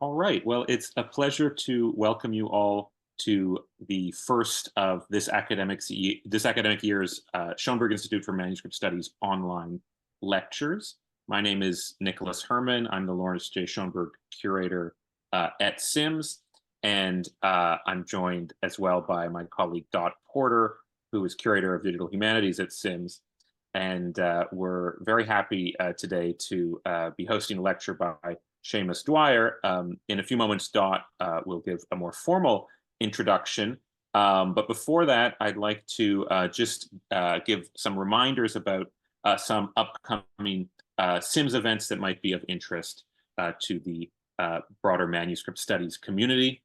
All right. Well, it's a pleasure to welcome you all to the first of this academic year's Schoenberg Institute for Manuscript Studies online lectures. My name is Nicholas Herman. I'm the Lawrence J. Schoenberg Curator at SIMS, and I'm joined as well by my colleague Dot Porter, who is Curator of Digital Humanities at SIMS. And we're very happy today to be hosting a lecture by Seamus Dwyer. In a few moments, Dot will give a more formal introduction. But before that, I'd like to just give some reminders about some upcoming SIMS events that might be of interest to the broader manuscript studies community.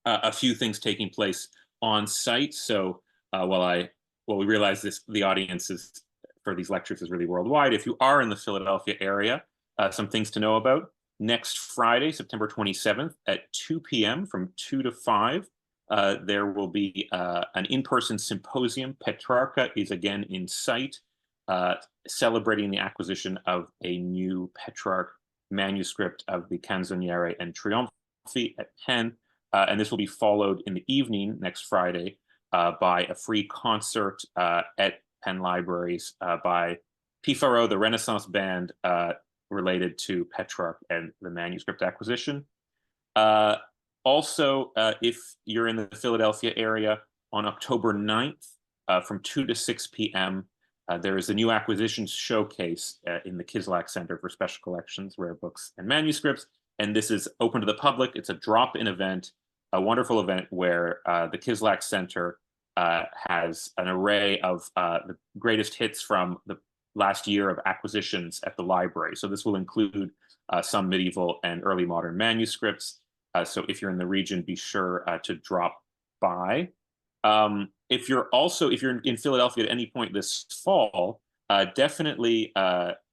A few things taking place on site. So while we realize the audience is for these lectures is really worldwide, if you are in the Philadelphia area, some things to know about. Next Friday, September 27th at 2 p.m. from 2 to 5, there will be an in-person symposium. Petrarca is again in sight, celebrating the acquisition of a new Petrarch manuscript of the Canzoniere and Trionfi at Penn. And this will be followed in the evening next Friday by a free concert at Penn Libraries by Pifaro, the Renaissance band, related to Petrarch and the manuscript acquisition. Also, if you're in the Philadelphia area, on October 9th from 2 to 6 p.m., there is a new acquisitions showcase in the Kislak Center for Special Collections, Rare Books and Manuscripts. And this is open to the public. It's a drop-in event, a wonderful event where the Kislak Center has an array of the greatest hits from the last year of acquisitions at the library. So this will include some medieval and early modern manuscripts. So if you're in the region, be sure to drop by. If you're in Philadelphia at any point this fall, definitely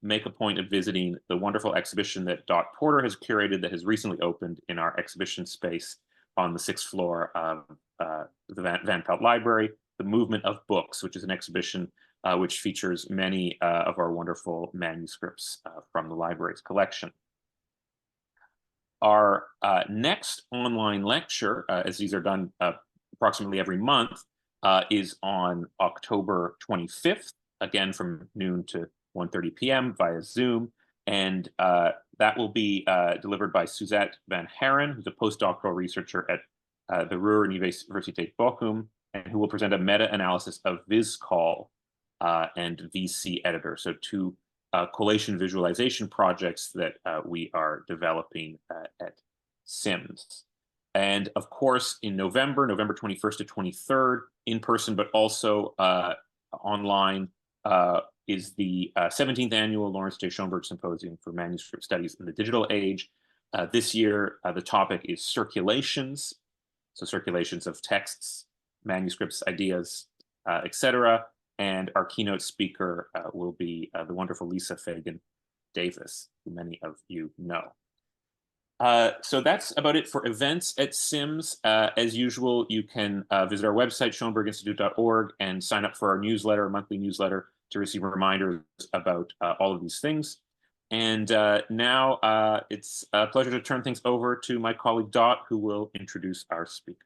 make a point of visiting the wonderful exhibition that Dot Porter has curated that has recently opened in our exhibition space on the 6th floor of the Van Pelt Library, The Movement of Books, which is an exhibition which features many of our wonderful manuscripts from the library's collection. Our next online lecture, as these are done approximately every month, is on October 25th, again from noon to 1:30 p.m. via Zoom. And that will be delivered by Suzette Van Haren, who's a postdoctoral researcher at the Ruhr Universität Bochum, and who will present a meta-analysis of VisCall and VC Editor, so two collation visualization projects that we are developing at SIMS. And of course, in November 21st to 23rd, in person, but also online, is the 17th annual Lawrence J. Schoenberg Symposium for Manuscript Studies in the Digital Age. This year, the topic is circulations, so circulations of texts, manuscripts, ideas, etc. And our keynote speaker will be the wonderful Lisa Fagan Davis, who many of you know. So that's about it for events at SIMS. As usual, you can visit our website, schoenberginstitute.org, and sign up for our newsletter, monthly newsletter, to receive reminders about all of these things. And now it's a pleasure to turn things over to my colleague Dot, who will introduce our speaker.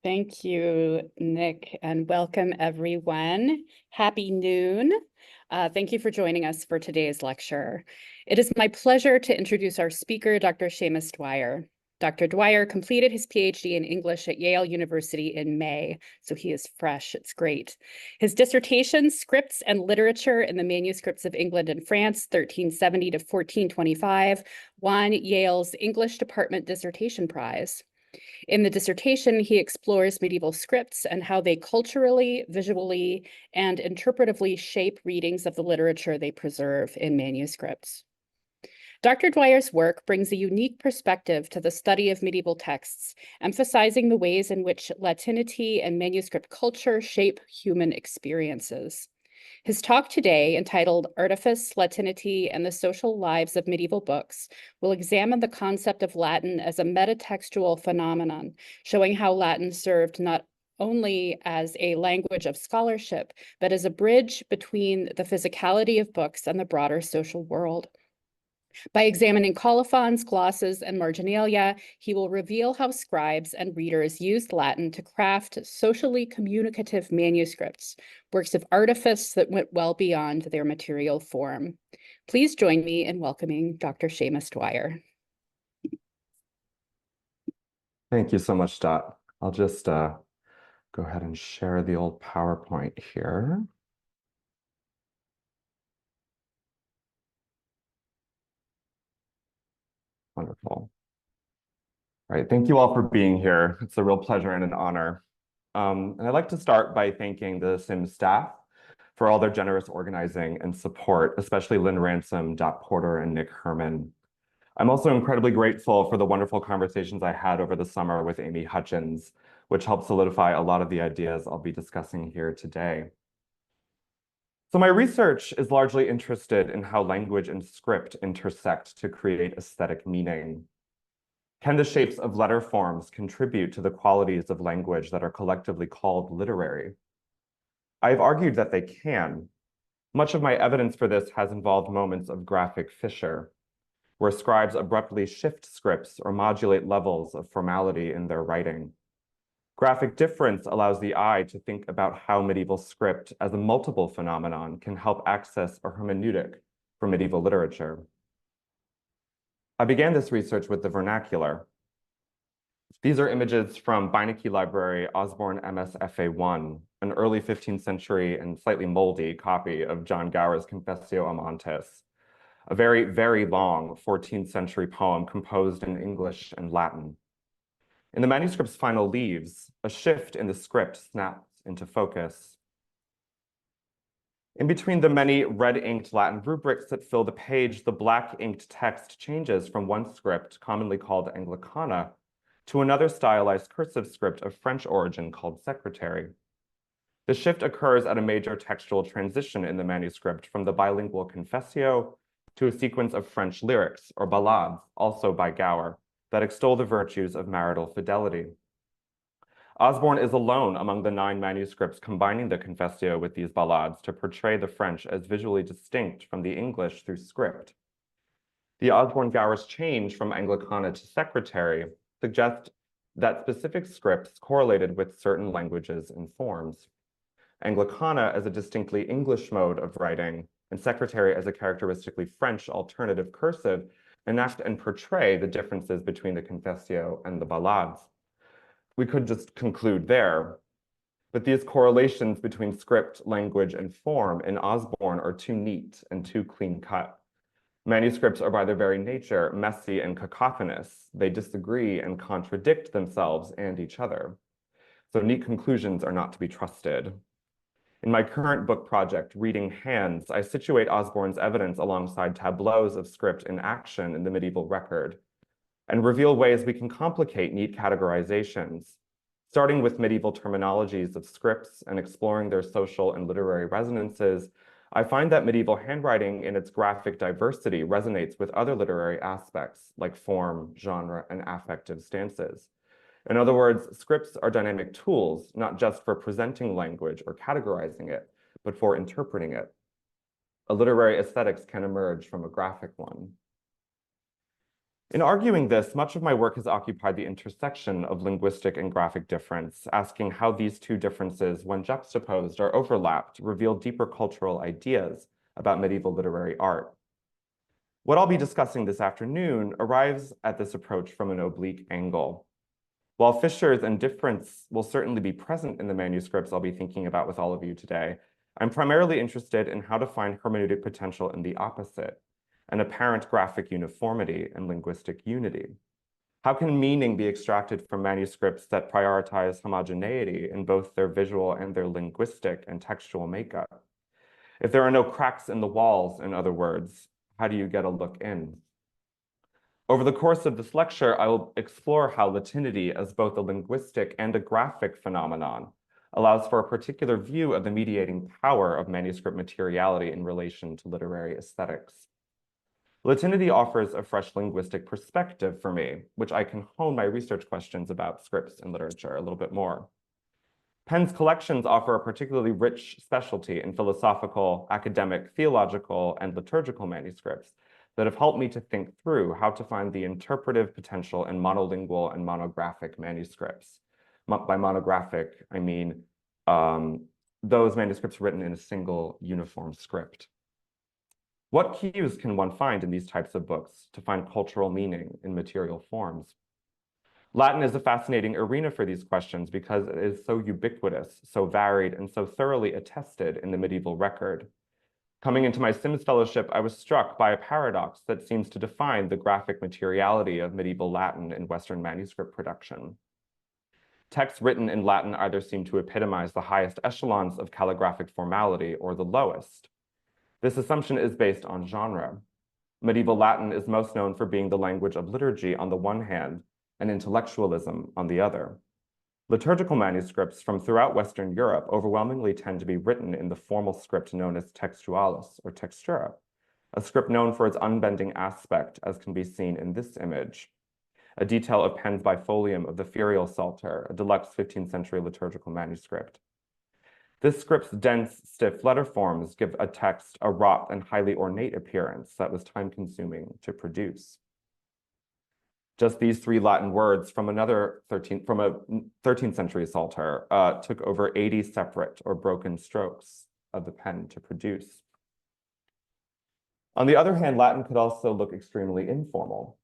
Thank you, Nick, and welcome everyone. Happy noon. Thank you for joining us for today's lecture. It is my pleasure to introduce our speaker, Dr. Seamus Dwyer. Dr. Dwyer completed his PhD in English at Yale University in May, so he is fresh. It's great. His dissertation, Scripts and Literature in the Manuscripts of England and France, 1370 to 1425, won Yale's English Department Dissertation Prize. In the dissertation, he explores medieval scripts and how they culturally, visually, and interpretively shape readings of the literature they preserve in manuscripts. Dr. Dwyer's work brings a unique perspective to the study of medieval texts, emphasizing the ways in which Latinity and manuscript culture shape human experiences. His talk today, entitled Artifice, Latinity, and the Social Lives of Medieval Books, will examine the concept of Latin as a metatextual phenomenon, showing how Latin served not only as a language of scholarship, but as a bridge between the physicality of books and the broader social world. By examining colophons, glosses, and marginalia, he will reveal how scribes and readers used Latin to craft socially communicative manuscripts, works of artifice that went well beyond their material form. Please join me in welcoming Dr. Seamus Dwyer. Thank you so much, Dot. I'll just go ahead and share the old PowerPoint here. Wonderful. All right, thank you all for being here. It's a real pleasure and an honor. And I'd like to start by thanking the SIM staff for all their generous organizing and support, especially Lynn Ransom, Dot Porter, and Nick Herman. I'm also incredibly grateful for the wonderful conversations I had over the summer with Amy Hutchins, which helped solidify a lot of the ideas I'll be discussing here today. So my research is largely interested in how language and script intersect to create aesthetic meaning. Can the shapes of letter forms contribute to the qualities of language that are collectively called literary? I've argued that they can. Much of my evidence for this has involved moments of graphic fissure, where scribes abruptly shift scripts or modulate levels of formality in their writing. Graphic difference allows the eye to think about how medieval script as a multiple phenomenon can help access a hermeneutic for medieval literature. I began this research with the vernacular. These are images from Beinecke Library Osborne MSFA1, an early 15th century and slightly moldy copy of John Gower's Confessio Amantis, a very, very long 14th century poem composed in English and Latin. In the manuscript's final leaves, a shift in the script snaps into focus. In between the many red-inked Latin rubrics that fill the page, the black-inked text changes from one script, commonly called Anglicana, to another stylized cursive script of French origin called secretary. The shift occurs at a major textual transition in the manuscript from the bilingual Confessio to a sequence of French lyrics, or ballades, also by Gower, that extol the virtues of marital fidelity. Osborne is alone among the 9 manuscripts combining the Confessio with these ballades to portray the French as visually distinct from the English through script. The Osborne-Gower's change from Anglicana to secretary suggests that specific scripts correlated with certain languages and forms. Anglicana as a distinctly English mode of writing, and secretary as a characteristically French alternative cursive, enact and portray the differences between the Confessio and the ballades. We could just conclude there, but these correlations between script, language, and form in Osborne are too neat and too clean-cut. Manuscripts are by their very nature messy and cacophonous. They disagree and contradict themselves and each other. So neat conclusions are not to be trusted. In my current book project, Reading Hands, I situate Osborne's evidence alongside tableaus of script in action in the medieval record, and reveal ways we can complicate neat categorizations, starting with medieval terminologies of scripts and exploring their social and literary resonances. I find that medieval handwriting in its graphic diversity resonates with other literary aspects like form, genre, and affective stances. In other words, scripts are dynamic tools, not just for presenting language or categorizing it, but for interpreting it. A literary aesthetics can emerge from a graphic one. In arguing this, much of my work has occupied the intersection of linguistic and graphic difference, asking how these two differences, when juxtaposed or overlapped, reveal deeper cultural ideas about medieval literary art. What I'll be discussing this afternoon arrives at this approach from an oblique angle. While fissures and difference will certainly be present in the manuscripts I'll be thinking about with all of you today, I'm primarily interested in how to find hermeneutic potential in the opposite, an apparent graphic uniformity and linguistic unity. How can meaning be extracted from manuscripts that prioritize homogeneity in both their visual and their linguistic and textual makeup? If there are no cracks in the walls, in other words, how do you get a look in? Over the course of this lecture, I will explore how Latinity as both a linguistic and a graphic phenomenon allows for a particular view of the mediating power of manuscript materiality in relation to literary aesthetics. Latinity offers a fresh linguistic perspective for me, which I can hone my research questions about scripts and literature a little bit more. Penn's collections offer a particularly rich specialty in philosophical, academic, theological, and liturgical manuscripts that have helped me to think through how to find the interpretive potential in monolingual and monographic manuscripts. By monographic, I mean those manuscripts written in a single uniform script. What cues can one find in these types of books to find cultural meaning in material forms? Latin is a fascinating arena for these questions because it is so ubiquitous, so varied, and so thoroughly attested in the medieval record. Coming into my Sims fellowship, I was struck by a paradox that seems to define the graphic materiality of medieval Latin in Western manuscript production. Texts written in Latin either seem to epitomize the highest echelons of calligraphic formality or the lowest. This assumption is based on genre. Medieval Latin is most known for being the language of liturgy on the one hand and intellectualism on the other. Liturgical manuscripts from throughout Western Europe overwhelmingly tend to be written in the formal script known as textualis or textura, a script known for its unbending aspect, as can be seen in this image, a detail of Penn's bifolium of the Ferial Psalter, a deluxe 15th century liturgical manuscript. This script's dense, stiff letter forms give a text a wrought and highly ornate appearance that was time-consuming to produce. Just these 3 Latin words from a 13th century Psalter took over 80 separate or broken strokes of the pen to produce. On the other hand, Latin could also look extremely informal.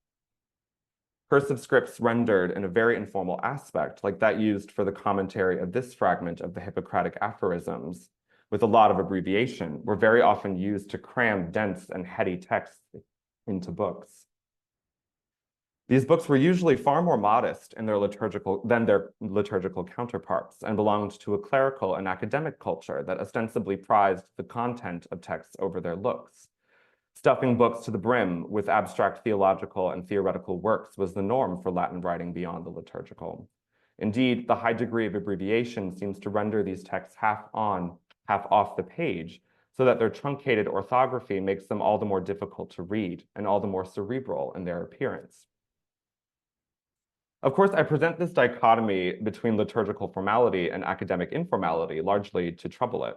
Cursive scripts rendered in a very informal aspect, like that used for the commentary of this fragment of the Hippocratic Aphorisms, with a lot of abbreviation, were very often used to cram dense and heady texts into books. These books were usually far more modest in their liturgical counterparts and belonged to a clerical and academic culture that ostensibly prized the content of texts over their looks. Stuffing books to the brim with abstract theological and theoretical works was the norm for Latin writing beyond the liturgical. Indeed, the high degree of abbreviation seems to render these texts half on, half off the page, so that their truncated orthography makes them all the more difficult to read and all the more cerebral in their appearance. Of course, I present this dichotomy between liturgical formality and academic informality largely to trouble it.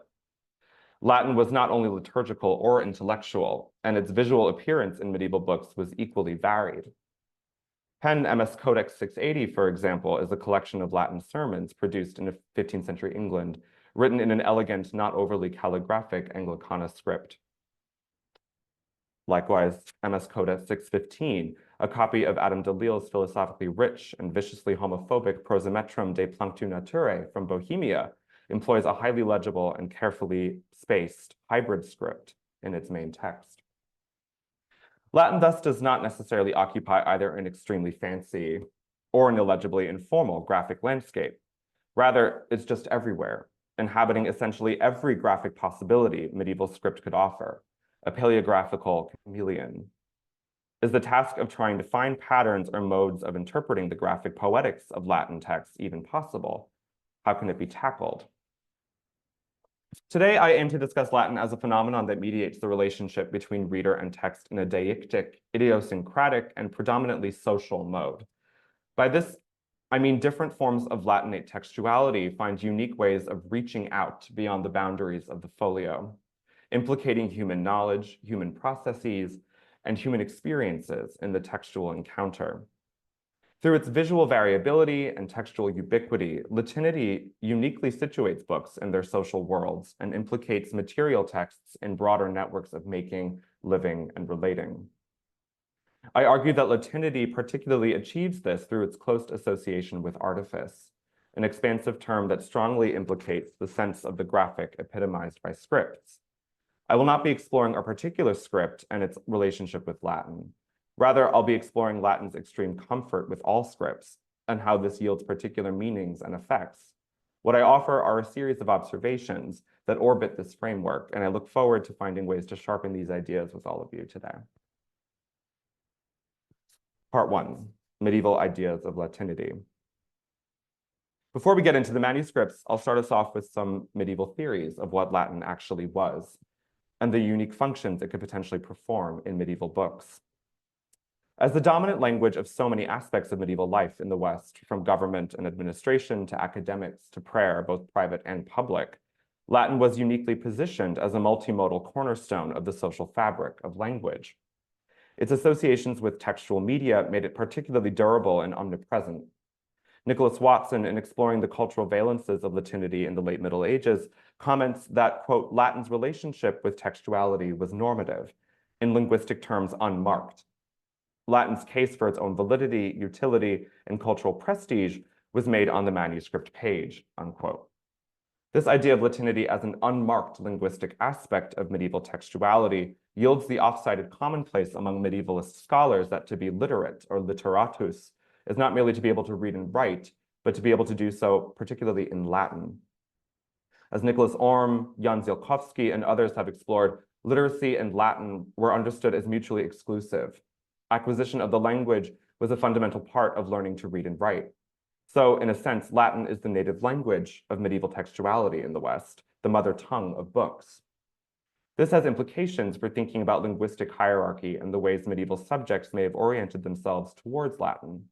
Latin was not only liturgical or intellectual, and its visual appearance in medieval books was equally varied. Penn MS Codex 680, for example, is a collection of Latin sermons produced in 15th century England, written in an elegant, not overly calligraphic Anglicana script. Likewise, MS Codex 615, a copy of Adam de Lisle's philosophically rich and viciously homophobic Prosametrum de Planctu Naturae from Bohemia, employs a highly legible and carefully spaced hybrid script in its main text. Latin thus does not necessarily occupy either an extremely fancy or an illegibly informal graphic landscape. Rather, it's just everywhere, inhabiting essentially every graphic possibility medieval script could offer, a paleographical chameleon. Is the task of trying to find patterns or modes of interpreting the graphic poetics of Latin texts even possible? How can it be tackled? Today, I aim to discuss Latin as a phenomenon that mediates the relationship between reader and text in a deictic, idiosyncratic, and predominantly social mode. By this, I mean different forms of Latinate textuality find unique ways of reaching out beyond the boundaries of the folio, implicating human knowledge, human processes, and human experiences in the textual encounter. Through its visual variability and textual ubiquity, Latinity uniquely situates books in their social worlds and implicates material texts in broader networks of making, living, and relating. I argue that Latinity particularly achieves this through its close association with artifice, an expansive term that strongly implicates the sense of the graphic epitomized by scripts. I will not be exploring a particular script and its relationship with Latin. Rather, I'll be exploring Latin's extreme comfort with all scripts and how this yields particular meanings and effects. What I offer are a series of observations that orbit this framework, and I look forward to finding ways to sharpen these ideas with all of you today. Part 1, Medieval Ideas of Latinity. Before we get into the manuscripts, I'll start us off with some medieval theories of what Latin actually was and the unique functions it could potentially perform in medieval books. As the dominant language of so many aspects of medieval life in the West, from government and administration to academics to prayer, both private and public, Latin was uniquely positioned as a multimodal cornerstone of the social fabric of language. Its associations with textual media made it particularly durable and omnipresent. Nicholas Watson, in exploring the cultural valences of Latinity in the late Middle Ages, comments that, quote, Latin's relationship with textuality was normative, in linguistic terms unmarked. Latin's case for its own validity, utility, and cultural prestige was made on the manuscript page, unquote. This idea of Latinity as an unmarked linguistic aspect of medieval textuality yields the oft-cited commonplace among medievalist scholars that to be literate or literatus is not merely to be able to read and write, but to be able to do so particularly in Latin. As Nicholas Orm, Jan Zielkowski, and others have explored, literacy and Latin were understood as mutually exclusive. Acquisition of the language was a fundamental part of learning to read and write. So, in a sense, Latin is the native language of medieval textuality in the West, the mother tongue of books. This has implications for thinking about linguistic hierarchy and the ways medieval subjects may have oriented themselves towards Latin.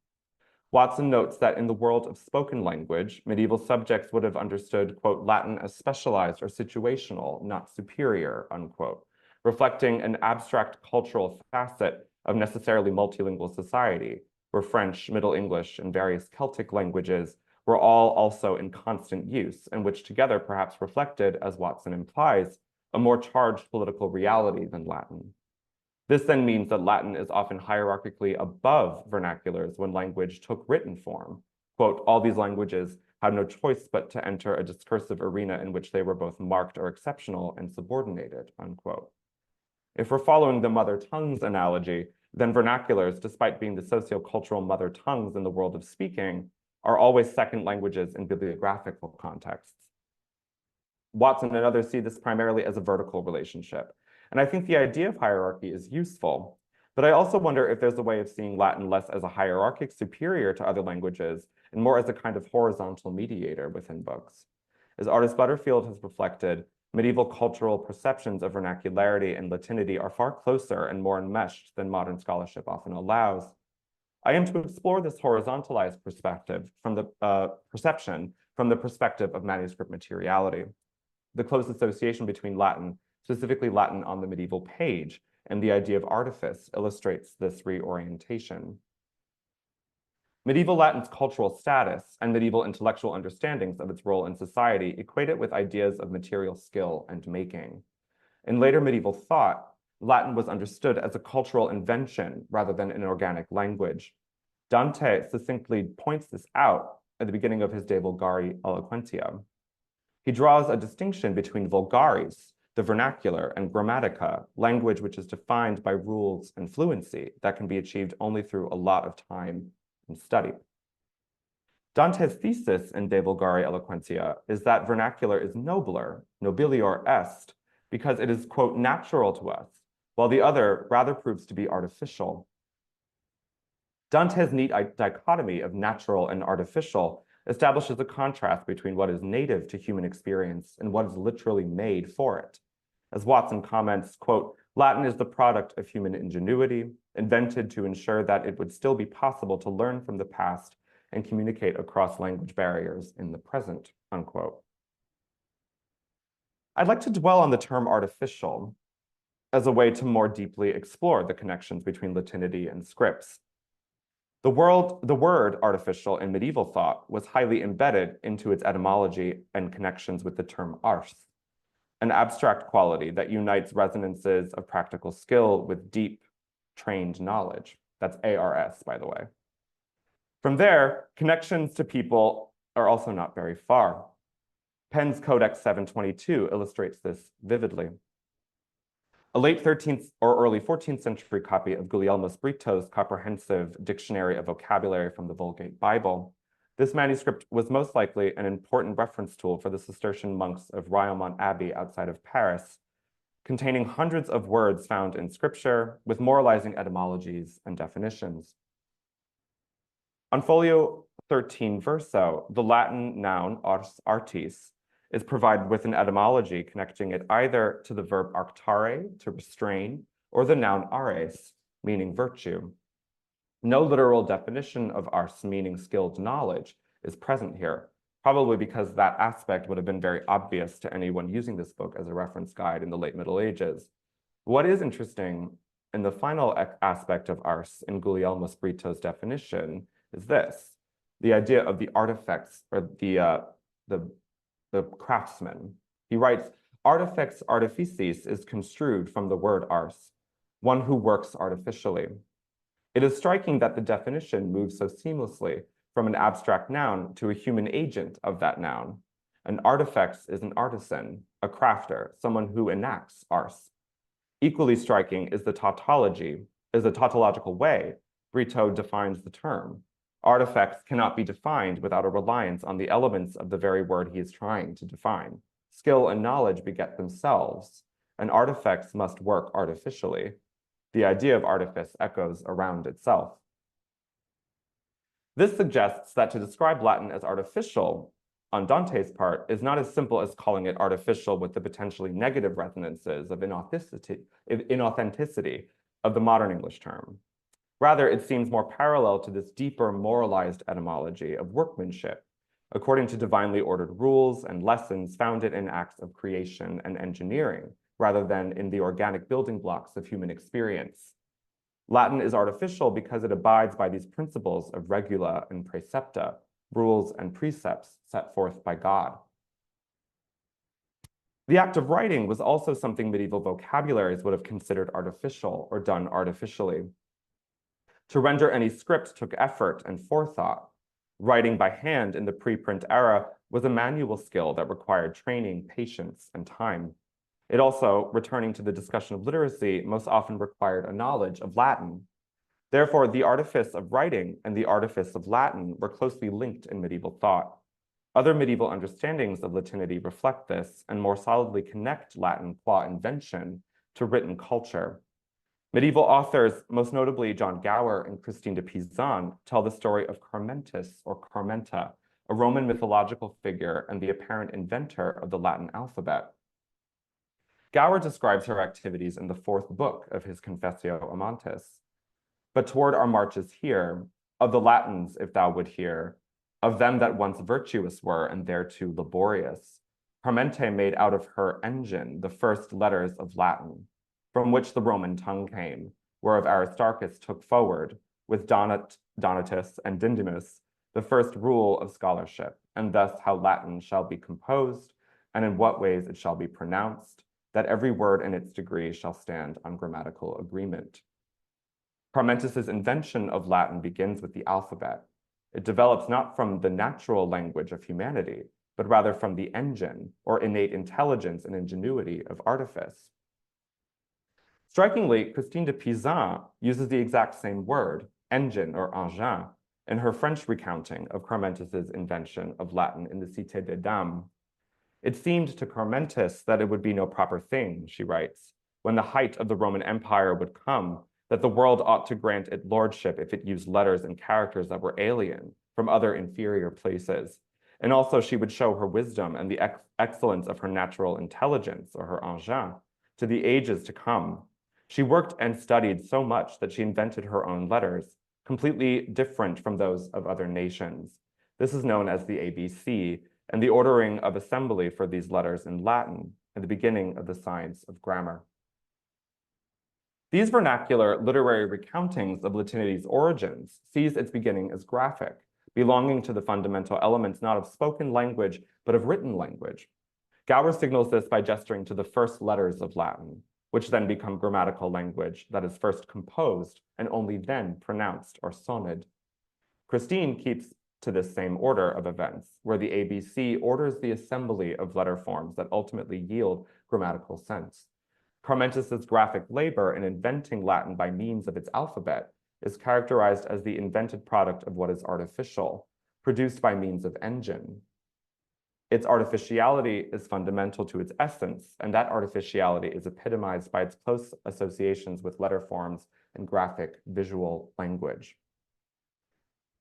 Watson notes that in the world of spoken language, medieval subjects would have understood, quote, Latin as specialized or situational, not superior, unquote, reflecting an abstract cultural facet of necessarily multilingual society, where French, Middle English, and various Celtic languages were all also in constant use, and which together perhaps reflected, as Watson implies, a more charged political reality than Latin. This then means that Latin is often hierarchically above vernaculars when language took written form. Quote, all these languages had no choice but to enter a discursive arena in which they were both marked or exceptional and subordinated, unquote. If we're following the mother tongues analogy, then vernaculars, despite being the sociocultural mother tongues in the world of speaking, are always second languages in bibliographical contexts. Watson and others see this primarily as a vertical relationship. And I think the idea of hierarchy is useful, but I also wonder if there's a way of seeing Latin less as a hierarchic superior to other languages and more as a kind of horizontal mediator within books. As artist Butterfield has reflected, medieval cultural perceptions of vernacularity and Latinity are far closer and more enmeshed than modern scholarship often allows. I am to explore this horizontalized perspective from the perception from the perspective of manuscript materiality. The close association between Latin, specifically Latin on the medieval page, and the idea of artifice illustrates this reorientation. Medieval Latin's cultural status and medieval intellectual understandings of its role in society equate it with ideas of material skill and making. In later medieval thought, Latin was understood as a cultural invention rather than an organic language. Dante succinctly points this out at the beginning of his De Vulgari Eloquentia. He draws a distinction between vulgaris, the vernacular, and grammatica, language which is defined by rules and fluency that can be achieved only through a lot of time and study. Dante's thesis in De Vulgari Eloquentia is that vernacular is nobler, nobilior est, because it is, quote, natural to us, while the other rather proves to be artificial. Dante's neat dichotomy of natural and artificial establishes a contrast between what is native to human experience and what is literally made for it. As Watson comments, quote, Latin is the product of human ingenuity, invented to ensure that it would still be possible to learn from the past and communicate across language barriers in the present, unquote. I'd like to dwell on the term artificial as a way to more deeply explore the connections between Latinity and scripts. The word artificial in medieval thought was highly embedded into its etymology and connections with the term ars, an abstract quality that unites resonances of practical skill with deep, trained knowledge. That's ARS, by the way. From there, connections to people are also not very far. Penn's Codex 722 illustrates this vividly. A late 13th or early 14th century copy of Guglielmus Brito's comprehensive dictionary of vocabulary from the Vulgate Bible. This manuscript was most likely an important reference tool for the Cistercian monks of Riomont Abbey outside of Paris, containing hundreds of words found in scripture with moralizing etymologies and definitions. On folio 13 verso, the Latin noun ars artis is provided with an etymology connecting it either to the verb arctare, to restrain, or the noun ares, meaning virtue. No literal definition of ars, meaning skilled knowledge, is present here, probably because that aspect would have been very obvious to anyone using this book as a reference guide in the late Middle Ages. What is interesting And the final aspect of ars in Guglielmo Brito's definition is this: the idea of the artifacts, or the craftsman. He writes, "Artifex artificis is construed from the word ars, one who works artificially." It is striking that the definition moves so seamlessly from an abstract noun to a human agent of that noun. An artifex is an artisan, a crafter, someone who enacts ars. Equally striking is the tautological way Brito defines the term. Artifacts cannot be defined without a reliance on the elements of the very word he is trying to define. Skill and knowledge beget themselves, and artifacts must work artificially. The idea of artifice echoes around itself. This suggests that to describe Latin as artificial on Dante's part is not as simple as calling it artificial with the potentially negative resonances of inauthenticity of the modern English term. Rather, it seems more parallel to this deeper moralized etymology of workmanship, according to divinely ordered rules and lessons founded in acts of creation and engineering, rather than in the organic building blocks of human experience. Latin is artificial because it abides by these principles of regula and praecepta, rules and precepts set forth by God. The act of writing was also something medieval vocabularies would have considered artificial or done artificially. To render any script took effort and forethought. Writing by hand in the preprint era was a manual skill that required training, patience, and time. It also, returning to the discussion of literacy, most often required a knowledge of Latin. Therefore, the artifice of writing and the artifice of Latin were closely linked in medieval thought. Other medieval understandings of Latinity reflect this and more solidly connect Latin qua invention to written culture. Medieval authors, most notably John Gower and Christine de Pizan, tell the story of Carmentis or Carmenta, a Roman mythological figure and the apparent inventor of the Latin alphabet. Gower describes her activities in the 4th book of his Confessio Amantis. But toward our marches here, of the Latins, if thou would hear, of them that once virtuous were and thereto laborious, Carmente made out of her engine the first letters of Latin, from which the Roman tongue came, whereof Aristarchus took forward, with Donatus and Dindymus, the first rule of scholarship, and thus how Latin shall be composed, and in what ways it shall be pronounced, that every word in its degree shall stand on grammatical agreement. Carmentis's invention of Latin begins with the alphabet. It develops not from the natural language of humanity, but rather from the engine, or innate intelligence and ingenuity of artifice. Strikingly, Christine de Pizan uses the exact same word, engine or engin, in her French recounting of Carmentis's invention of Latin in the Cité des Dames. It seemed to Carmentis that it would be no proper thing, she writes, when the height of the Roman Empire would come, that the world ought to grant it lordship if it used letters and characters that were alien from other inferior places. And also she would show her wisdom and the excellence of her natural intelligence, or her engin, to the ages to come. She worked and studied so much that she invented her own letters, completely different from those of other nations. This is known as the ABC, and the ordering of assembly for these letters in Latin, and the beginning of the science of grammar. These vernacular literary recountings of Latinity's origins sees its beginning as graphic, belonging to the fundamental elements not of spoken language, but of written language. Gower signals this by gesturing to the first letters of Latin, which then become grammatical language that is first composed and only then pronounced or soned. Christine keeps to this same order of events, where the ABC orders the assembly of letter forms that ultimately yield grammatical sense. Carmentis's graphic labor in inventing Latin by means of its alphabet is characterized as the invented product of what is artificial, produced by means of engine. Its artificiality is fundamental to its essence, and that artificiality is epitomized by its close associations with letter forms and graphic visual language.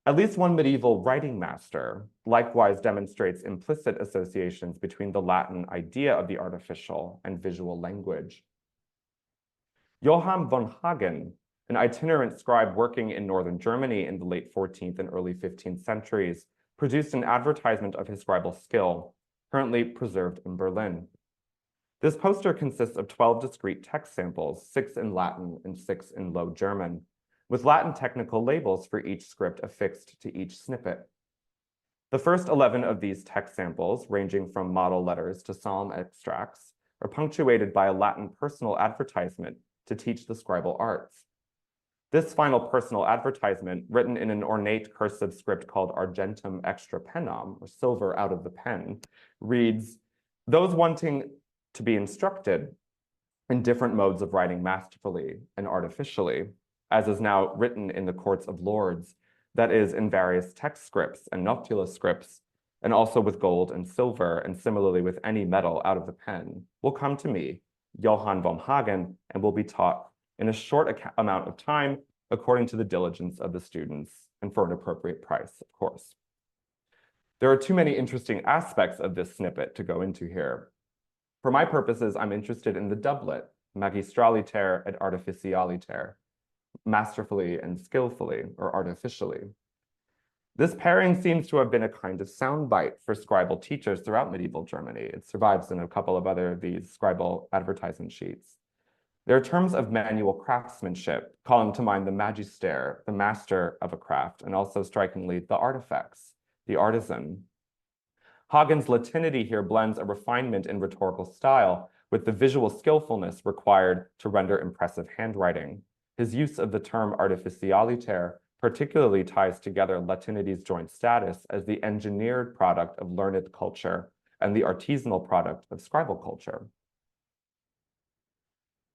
At least one medieval writing master likewise demonstrates implicit associations between the Latin idea of the artificial and visual language. Johann von Hagen, an itinerant scribe working in northern Germany in the late 14th and early 15th centuries, produced an advertisement of his scribal skill, currently preserved in Berlin. This poster consists of 12 discrete text samples, 6 in Latin and 6 in Low German, with Latin technical labels for each script affixed to each snippet. The first 11 of these text samples, ranging from model letters to psalm extracts, are punctuated by a Latin personal advertisement to teach the scribal arts. This final personal advertisement, written in an ornate cursive script called Argentum extra penam, or silver out of the pen, reads, "Those wanting to be instructed in different modes of writing masterfully and artificially, as is now written in the courts of lords, that is, in various text scripts and noctula scripts, and also with gold and silver, and similarly with any metal out of the pen, will come to me, Johann von Hagen, and will be taught in a short amount of time, according to the diligence of the students, and for an appropriate price, of course." There are too many interesting aspects of this snippet to go into here. For my purposes, I'm interested in the doublet, magistraliter et artificialiter, masterfully and skillfully, or artificially. This pairing seems to have been a kind of soundbite for scribal teachers throughout medieval Germany. It survives in a couple of other of these scribal advertisement sheets. There are terms of manual craftsmanship, calling to mind the magister, the master of a craft, and also strikingly the artifex, the artisan. Hagen's Latinity here blends a refinement in rhetorical style with the visual skillfulness required to render impressive handwriting. His use of the term artificialiter particularly ties together Latinity's joint status as the engineered product of learned culture and the artisanal product of scribal culture.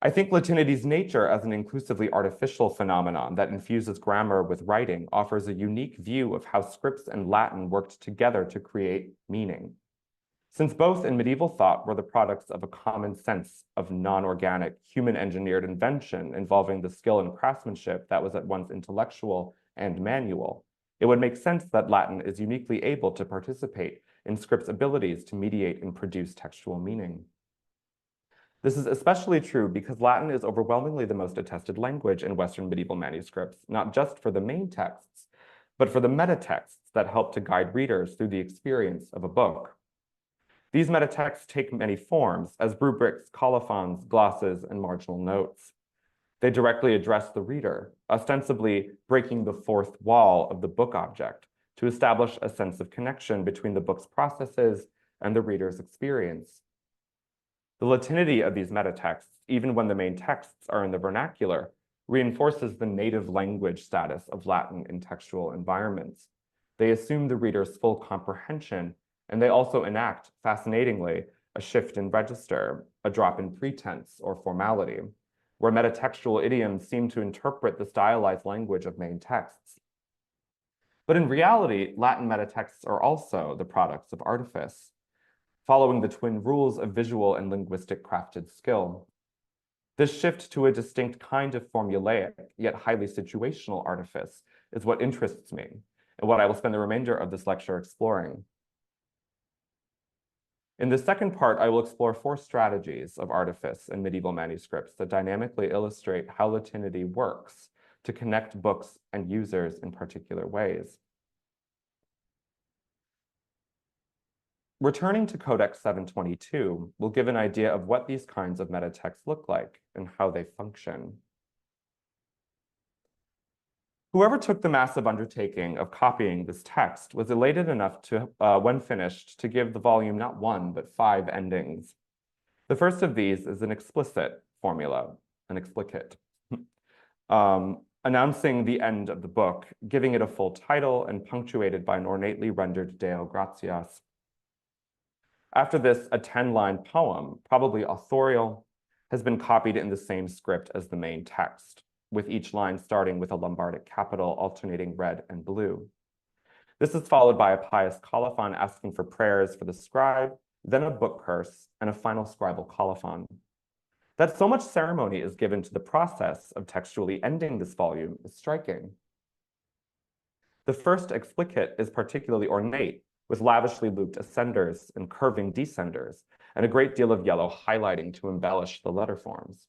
I think Latinity's nature as an inclusively artificial phenomenon that infuses grammar with writing offers a unique view of how scripts and Latin worked together to create meaning. Since both in medieval thought were the products of a common sense of non-organic, human-engineered invention involving the skill and craftsmanship that was at once intellectual and manual, it would make sense that Latin is uniquely able to participate in script's abilities to mediate and produce textual meaning. This is especially true because Latin is overwhelmingly the most attested language in Western medieval manuscripts, not just for the main texts, but for the metatexts that help to guide readers through the experience of a book. These metatexts take many forms as rubrics, colophons, glosses, and marginal notes. They directly address the reader, ostensibly breaking the fourth wall of the book object to establish a sense of connection between the book's processes and the reader's experience. The Latinity of these metatexts, even when the main texts are in the vernacular, reinforces the native language status of Latin in textual environments. They assume the reader's full comprehension, and they also enact, fascinatingly, a shift in register, a drop in pretense or formality, where metatextual idioms seem to interpret the stylized language of main texts. But in reality, Latin metatexts are also the products of artifice, following the twin rules of visual and linguistic crafted skill. This shift to a distinct kind of formulaic, yet highly situational artifice is what interests me, and what I will spend the remainder of this lecture exploring. In the second part, I will explore 4 strategies of artifice in medieval manuscripts that dynamically illustrate how Latinity works to connect books and users in particular ways. Returning to Codex 722 will give an idea of what these kinds of metatexts look like and how they function. Whoever took the massive undertaking of copying this text was elated enough to, when finished, to give the volume not 1, but 5 endings. The first of these is an explicit formula, an explicit, announcing the end of the book, giving it a full title and punctuated by an ornately rendered Deo gratias. After this, a 10-line poem, probably authorial, has been copied in the same script as the main text, with each line starting with a Lombardic capital alternating red and blue. This is followed by a pious colophon asking for prayers for the scribe, then a book curse, and a final scribal colophon. That so much ceremony is given to the process of textually ending this volume is striking. The first explicit is particularly ornate, with lavishly looped ascenders and curving descenders, and a great deal of yellow highlighting to embellish the letter forms.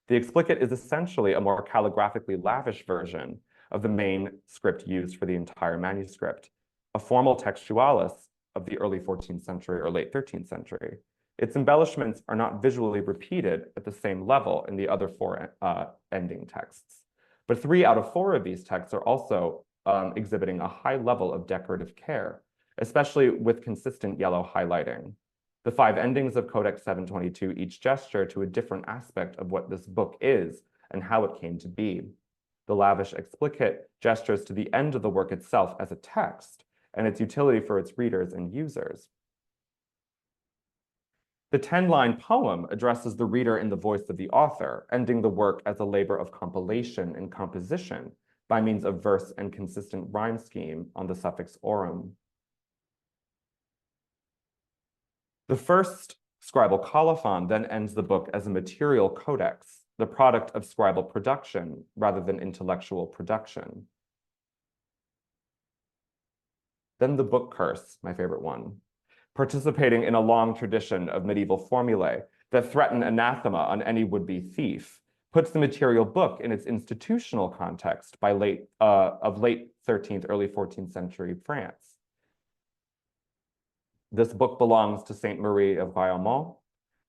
The explicit is essentially a more calligraphically lavish version of the main script used for the entire manuscript, a formal textualis of the early 14th century or late 13th century. Its embellishments are not visually repeated at the same level in the other four ending texts. But 3 out of 4 of these texts are also exhibiting a high level of decorative care, especially with consistent yellow highlighting. The 5 endings of Codex 722 each gesture to a different aspect of what this book is and how it came to be. The lavish explicit gestures to the end of the work itself as a text and its utility for its readers and users. The 10-line poem addresses the reader in the voice of the author, ending the work as a labor of compilation and composition by means of verse and consistent rhyme scheme on the suffix orum. The first scribal colophon then ends the book as a material codex, the product of scribal production rather than intellectual production. Then the book curse, my favorite one, participating in a long tradition of medieval formulae that threaten anathema on any would-be thief, puts the material book in its institutional context by late 13th, early 14th century France. This book belongs to Saint Marie of Riaumont.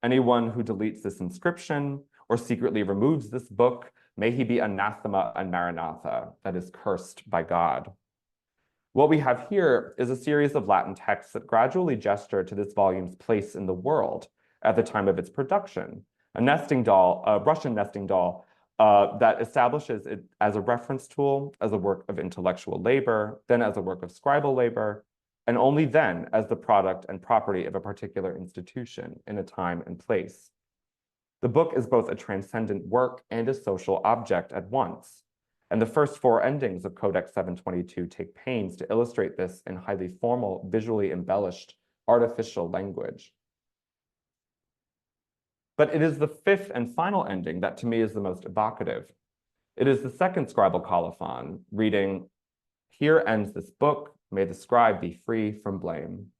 Anyone who deletes this inscription or secretly removes this book, may he be anathema and maranatha, that is cursed by God. What we have here is a series of Latin texts that gradually gesture to this volume's place in the world at the time of its production, a nesting doll, a Russian nesting doll that establishes it as a reference tool, as a work of intellectual labor, then as a work of scribal labor, and only then as the product and property of a particular institution in a time and place. The book is both a transcendent work and a social object at once, and the first 4 endings of Codex 722 take pains to illustrate this in highly formal, visually embellished, artificial language. But it is the 5th and final ending that to me is the most evocative. It is the second scribal colophon, reading, "Here ends this book, may the scribe be free from blame."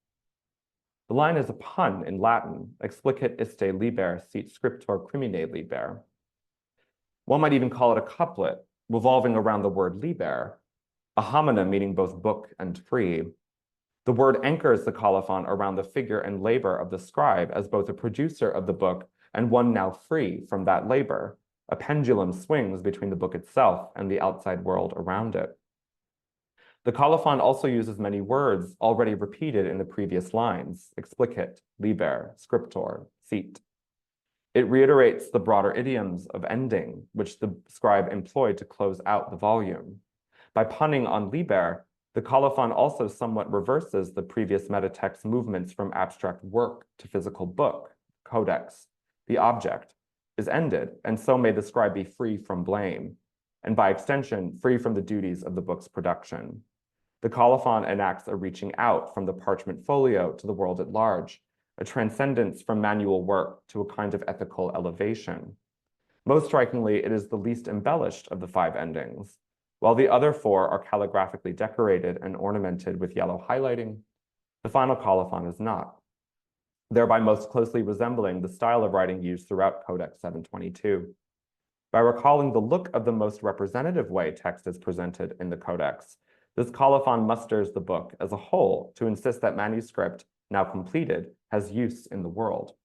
The line is a pun in Latin, explicit iste liber sit scriptor crimine liber. One might even call it a couplet, revolving around the word liber, a homonym meaning both book and free. The word anchors the colophon around the figure and labor of the scribe as both a producer of the book and one now free from that labor. A pendulum swings between the book itself and the outside world around it. The colophon also uses many words already repeated in the previous lines, explicit, liber, scriptor, sit. It reiterates the broader idioms of ending, which the scribe employed to close out the volume. By punning on liber, the colophon also somewhat reverses the previous metatext movements from abstract work to physical book, codex. The object is ended, and so may the scribe be free from blame, and by extension, free from the duties of the book's production. The colophon enacts a reaching out from the parchment folio to the world at large, a transcendence from manual work to a kind of ethical elevation. Most strikingly, it is the least embellished of the 5 endings. While the other 4 are calligraphically decorated and ornamented with yellow highlighting, the final colophon is not, thereby most closely resembling the style of writing used throughout Codex 722. By recalling the look of the most representative way text is presented in the Codex, this colophon musters the book as a whole to insist that manuscript, now completed, has use in the world.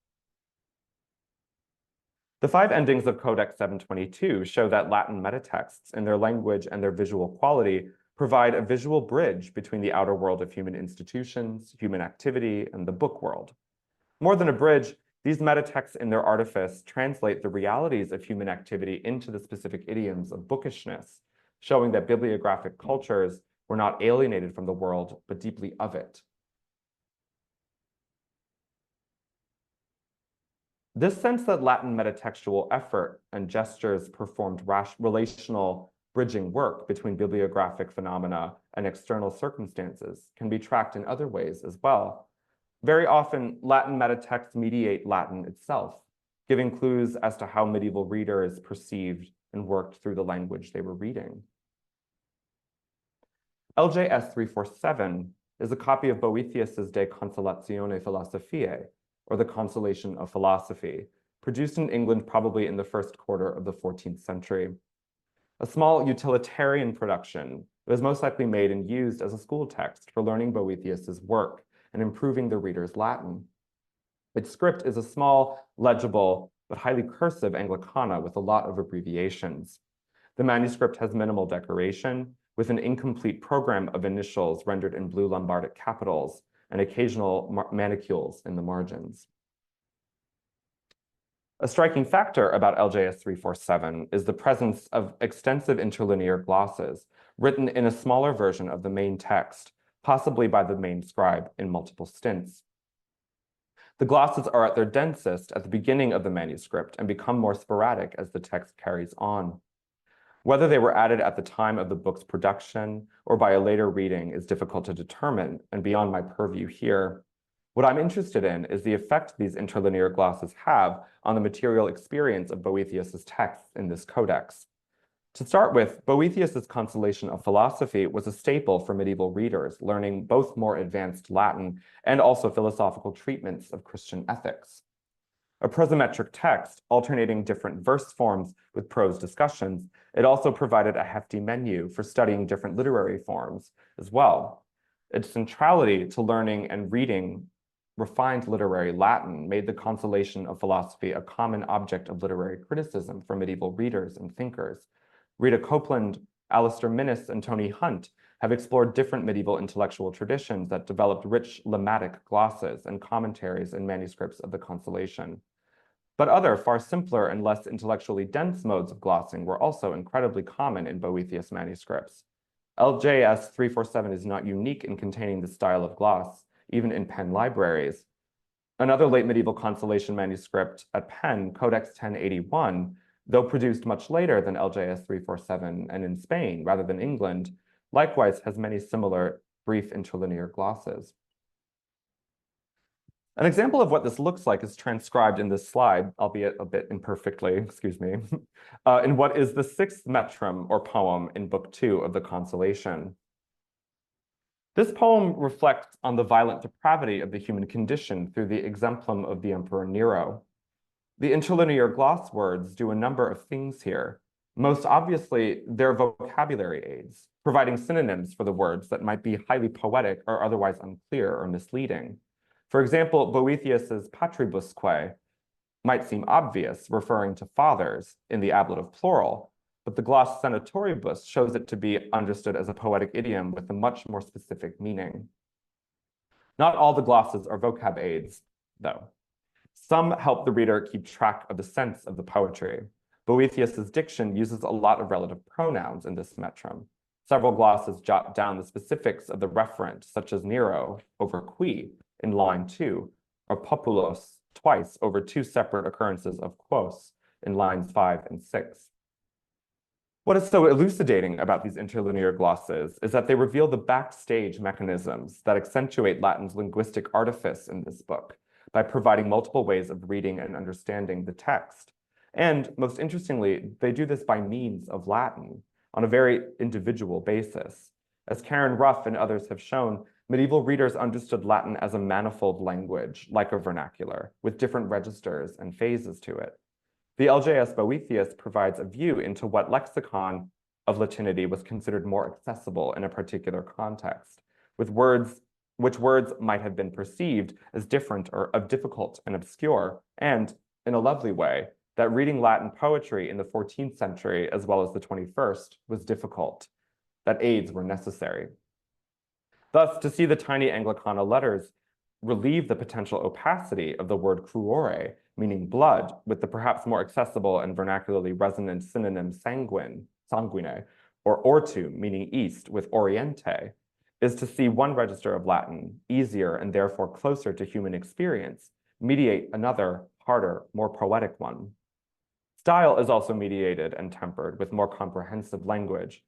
The 5 endings of Codex 722 show that Latin metatexts, in their language and their visual quality, provide a visual bridge between the outer world of human institutions, human activity, and the book world. More than a bridge, these metatexts in their artifice translate the realities of human activity into the specific idioms of bookishness, showing that bibliographic cultures were not alienated from the world, but deeply of it. This sense that Latin metatextual effort and gestures performed relational bridging work between bibliographic phenomena and external circumstances can be tracked in other ways as well. Very often, Latin metatexts mediate Latin itself, giving clues as to how medieval readers perceived and worked through the language they were reading. LJS 347 is a copy of Boethius's De Consolatione Philosophiae, or The Consolation of Philosophy, produced in England probably in the first quarter of the 14th century. A small utilitarian production, it was most likely made and used as a school text for learning Boethius's work and improving the reader's Latin. Its script is a small, legible, but highly cursive Anglicana with a lot of abbreviations. The manuscript has minimal decoration, with an incomplete program of initials rendered in blue Lombardic capitals and occasional manicules in the margins. A striking factor about LJS 347 is the presence of extensive interlinear glosses written in a smaller version of the main text, possibly by the main scribe in multiple stints. The glosses are at their densest at the beginning of the manuscript and become more sporadic as the text carries on. Whether they were added at the time of the book's production or by a later reading is difficult to determine and beyond my purview here. What I'm interested in is the effect these interlinear glosses have on the material experience of Boethius's texts in this codex. To start with, Boethius's Consolation of Philosophy was a staple for medieval readers, learning both more advanced Latin and also philosophical treatments of Christian ethics. A prosometric text, alternating different verse forms with prose discussions, it also provided a hefty menu for studying different literary forms as well. Its centrality to learning and reading refined literary Latin made the Consolation of Philosophy a common object of literary criticism for medieval readers and thinkers. Rita Copeland, Alistair Minnis, and Tony Hunt have explored different medieval intellectual traditions that developed rich lemmatic glosses and commentaries in manuscripts of the Consolation. But other, far simpler and less intellectually dense modes of glossing were also incredibly common in Boethius manuscripts. LJS 347 is not unique in containing this style of gloss, even in Penn libraries. Another late medieval Consolation manuscript at Penn, Codex 1081, though produced much later than LJS 347 and in Spain rather than England, likewise has many similar brief interlinear glosses. An example of what this looks like is transcribed in this slide, albeit a bit imperfectly, excuse me, in what is the sixth metrum or poem in Book 2 of the Consolation. This poem reflects on the violent depravity of the human condition through the exemplum of the Emperor Nero. The interlinear gloss words do a number of things here. Most obviously, they're vocabulary aids, providing synonyms for the words that might be highly poetic or otherwise unclear or misleading. For example, Boethius's patribusque might seem obvious, referring to fathers in the ablative plural, but the gloss senatoribus shows it to be understood as a poetic idiom with a much more specific meaning. Not all the glosses are vocab aids, though. Some help the reader keep track of the sense of the poetry. Boethius's diction uses a lot of relative pronouns in this metrum. Several glosses jot down the specifics of the referent, such as Nero over qui in line 2, or populos twice over two separate occurrences of quos in lines 5 and 6. What is so elucidating about these interlinear glosses is that they reveal the backstage mechanisms that accentuate Latin's linguistic artifice in this book by providing multiple ways of reading and understanding the text. And most interestingly, they do this by means of Latin on a very individual basis. As Karen Ruff and others have shown, medieval readers understood Latin as a manifold language, like a vernacular, with different registers and phases to it. The LJS Boethius provides a view into what lexicon of Latinity was considered more accessible in a particular context, with which words might have been perceived as different or difficult and obscure, and, in a lovely way, that reading Latin poetry in the 14th century as well as the 21st was difficult, that aids were necessary. Thus, to see the tiny Anglicana letters relieve the potential opacity of the word cruore, meaning blood, with the perhaps more accessible and vernacularly resonant synonym sanguine, or ortu, meaning east, with oriente, is to see one register of Latin, easier and therefore closer to human experience, mediate another, harder, more poetic one. Style is also mediated and tempered with more comprehensive language.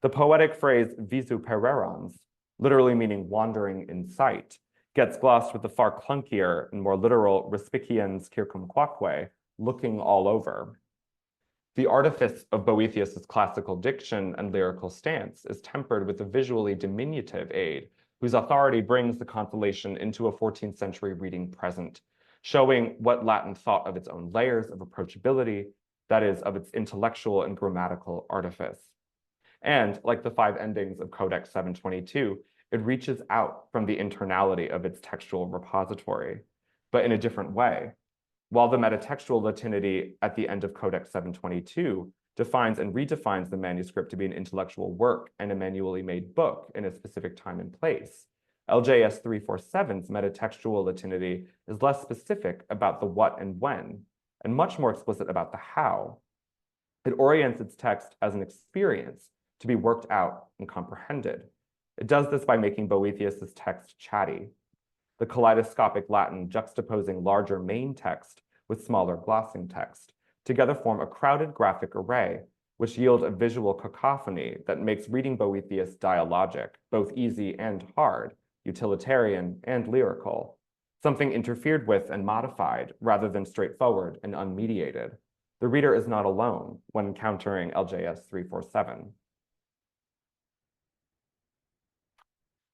The poetic phrase visu pererans, literally meaning wandering in sight, gets glossed with the far clunkier and more literal respiciens circumquaque, looking all over. The artifice of Boethius's classical diction and lyrical stance is tempered with a visually diminutive aid, whose authority brings the Consolation into a 14th century reading present, showing what Latin thought of its own layers of approachability, that is, of its intellectual and grammatical artifice. And, like the 5 endings of Codex 722, it reaches out from the internality of its textual repository. but in a different way. While the metatextual Latinity at the end of Codex 722 defines and redefines the manuscript to be an intellectual work and a manually made book in a specific time and place, LJS 347's metatextual Latinity is less specific about the what and when, and much more explicit about the how. It orients its text as an experience to be worked out and comprehended. It does this by making Boethius's text chatty. The kaleidoscopic Latin juxtaposing larger main text with smaller glossing text together form a crowded graphic array, which yield a visual cacophony that makes reading Boethius dialogic, both easy and hard, utilitarian and lyrical, something interfered with and modified rather than straightforward and unmediated. The reader is not alone when encountering LJS 347.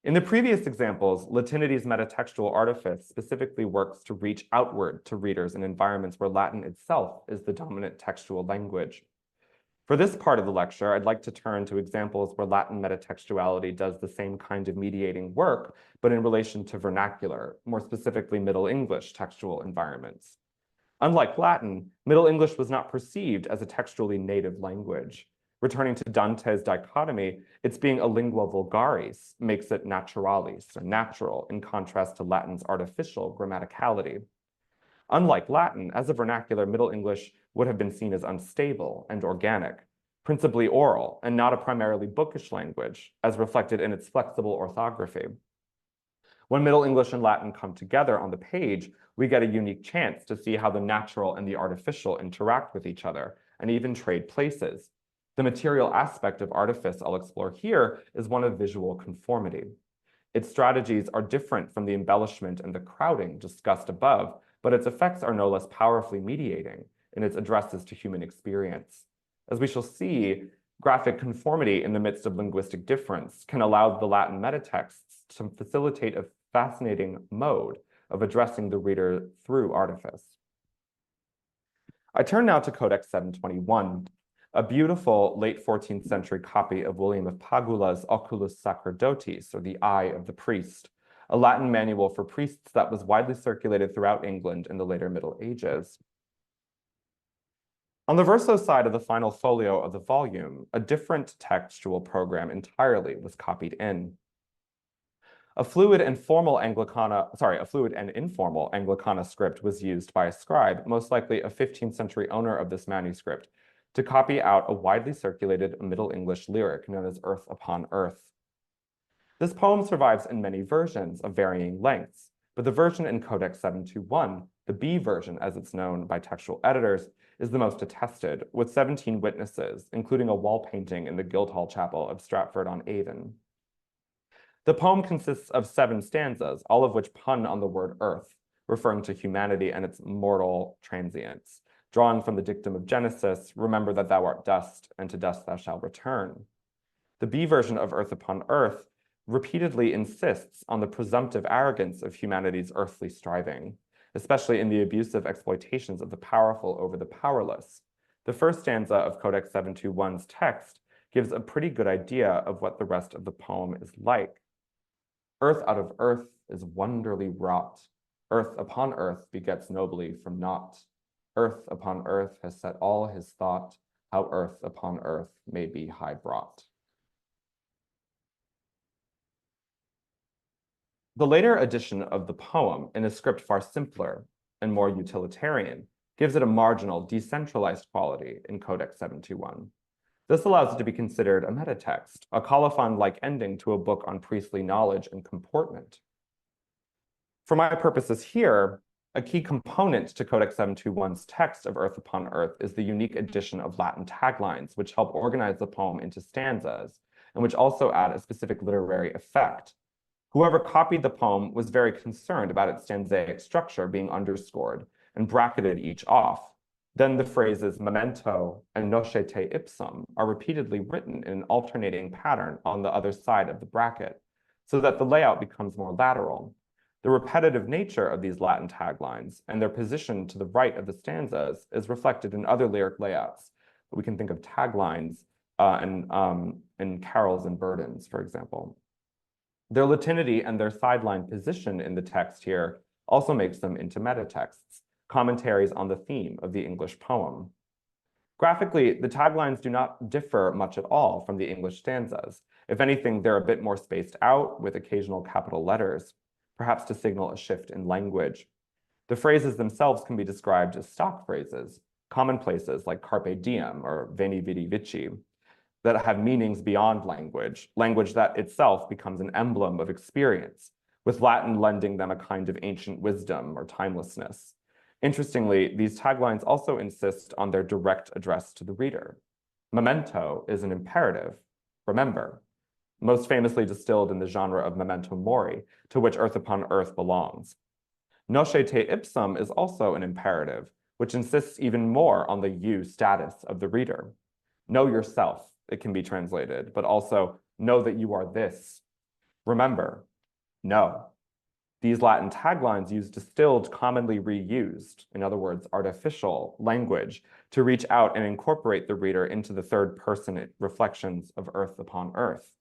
In the previous examples, Latinity's metatextual artifice specifically works to reach outward to readers in environments where Latin itself is the dominant textual language. For this part of the lecture, I'd like to turn to examples where Latin metatextuality does the same kind of mediating work, but in relation to vernacular, more specifically Middle English textual environments. Unlike Latin, Middle English was not perceived as a textually native language. Returning to Dante's dichotomy, its being a lingua vulgaris makes it naturalis, or natural, in contrast to Latin's artificial grammaticality. Unlike Latin, as a vernacular, Middle English would have been seen as unstable and organic, principally oral, and not a primarily bookish language, as reflected in its flexible orthography. When Middle English and Latin come together on the page, we get a unique chance to see how the natural and the artificial interact with each other, and even trade places. The material aspect of artifice I'll explore here is one of visual conformity. Its strategies are different from the embellishment and the crowding discussed above, but its effects are no less powerfully mediating in its addresses to human experience. As we shall see, graphic conformity in the midst of linguistic difference can allow the Latin metatexts to facilitate a fascinating mode of addressing the reader through artifice. I turn now to Codex 721, a beautiful late 14th century copy of William of Pagula's Oculus Sacerdotis, or the Eye of the Priest, a Latin manual for priests that was widely circulated throughout England in the later Middle Ages. On the verso side of the final folio of the volume, a different textual program entirely was copied in. A fluid and informal Anglicana script was used by a scribe, most likely a 15th century owner of this manuscript, to copy out a widely circulated Middle English lyric known as Earth Upon Earth. This poem survives in many versions of varying lengths, but the version in Codex 721, the B version as it's known by textual editors, is the most attested, with 17 witnesses, including a wall painting in the Guildhall Chapel of Stratford-on-Avon. The poem consists of 7 stanzas, all of which pun on the word earth, referring to humanity and its mortal transience. Drawing from the dictum of Genesis, remember that thou art dust, and to dust thou shalt return. The B version of Earth Upon Earth repeatedly insists on the presumptive arrogance of humanity's earthly striving, especially in the abusive exploitations of the powerful over the powerless. The first stanza of Codex 721's text gives a pretty good idea of what the rest of the poem is like. Earth out of earth is wonderly wrought. Earth upon earth begets nobly from naught. Earth upon earth has set all his thought, how earth upon earth may be high brought. The later edition of the poem, in a script far simpler and more utilitarian, gives it a marginal, decentralized quality in Codex 721. This allows it to be considered a metatext, a colophon-like ending to a book on priestly knowledge and comportment. For my purposes here, a key component to Codex 721's text of Earth Upon Earth is the unique addition of Latin taglines, which help organize the poem into stanzas, and which also add a specific literary effect. Whoever copied the poem was very concerned about its stanzaic structure being underscored and bracketed each off. Then the phrases memento and nocete ipsum are repeatedly written in an alternating pattern on the other side of the bracket, so that the layout becomes more lateral. The repetitive nature of these Latin taglines and their position to the right of the stanzas is reflected in other lyric layouts. We can think of taglines in carols and burdens, for example. Their Latinity and their sideline position in the text here also makes them into metatexts, commentaries on the theme of the English poem. Graphically, the taglines do not differ much at all from the English stanzas. If anything, they're a bit more spaced out with occasional capital letters, perhaps to signal a shift in language. The phrases themselves can be described as stock phrases, commonplaces like carpe diem or veni vidi vici, that have meanings beyond language, language that itself becomes an emblem of experience, with Latin lending them a kind of ancient wisdom or timelessness. Interestingly, these taglines also insist on their direct address to the reader. Memento is an imperative, remember, most famously distilled in the genre of memento mori, to which Earth Upon Earth belongs. Nosce te ipsum is also an imperative, which insists even more on the you status of the reader. Know yourself, it can be translated, but also know that you are this. Remember, know. These Latin taglines use distilled, commonly reused, in other words, artificial language to reach out and incorporate the reader into the third-person reflections of Earth Upon Earth.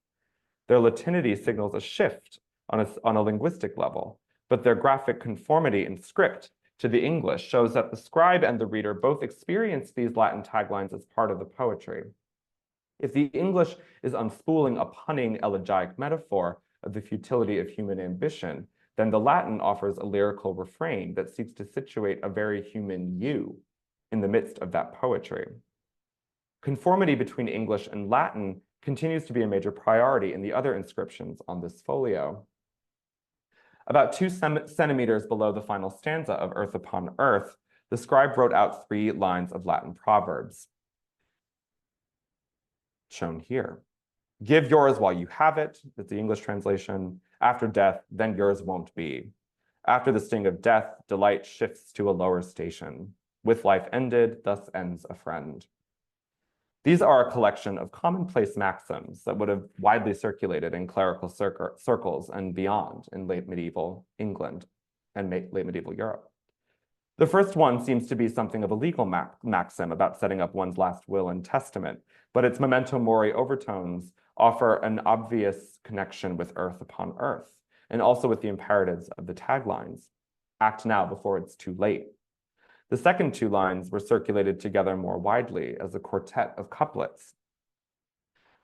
Their Latinity signals a shift on a linguistic level, but their graphic conformity in script to the English shows that the scribe and the reader both experience these Latin taglines as part of the poetry. If the English is unspooling a punning elegiac metaphor of the futility of human ambition, then the Latin offers a lyrical refrain that seeks to situate a very human you in the midst of that poetry. Conformity between English and Latin continues to be a major priority in the other inscriptions on this folio. About 2 centimeters below the final stanza of Earth Upon Earth, the scribe wrote out 3 lines of Latin proverbs, shown here. Give yours while you have it, that's the English translation. After death, then yours won't be. After the sting of death, delight shifts to a lower station. With life ended, thus ends a friend. These are a collection of commonplace maxims that would have widely circulated in clerical circles and beyond in late medieval England and late medieval Europe. The first one seems to be something of a legal maxim about setting up one's last will and testament, but its memento mori overtones offer an obvious connection with Earth Upon Earth, and also with the imperatives of the taglines. Act now before it's too late. The second 2 lines were circulated together more widely as a quartet of couplets.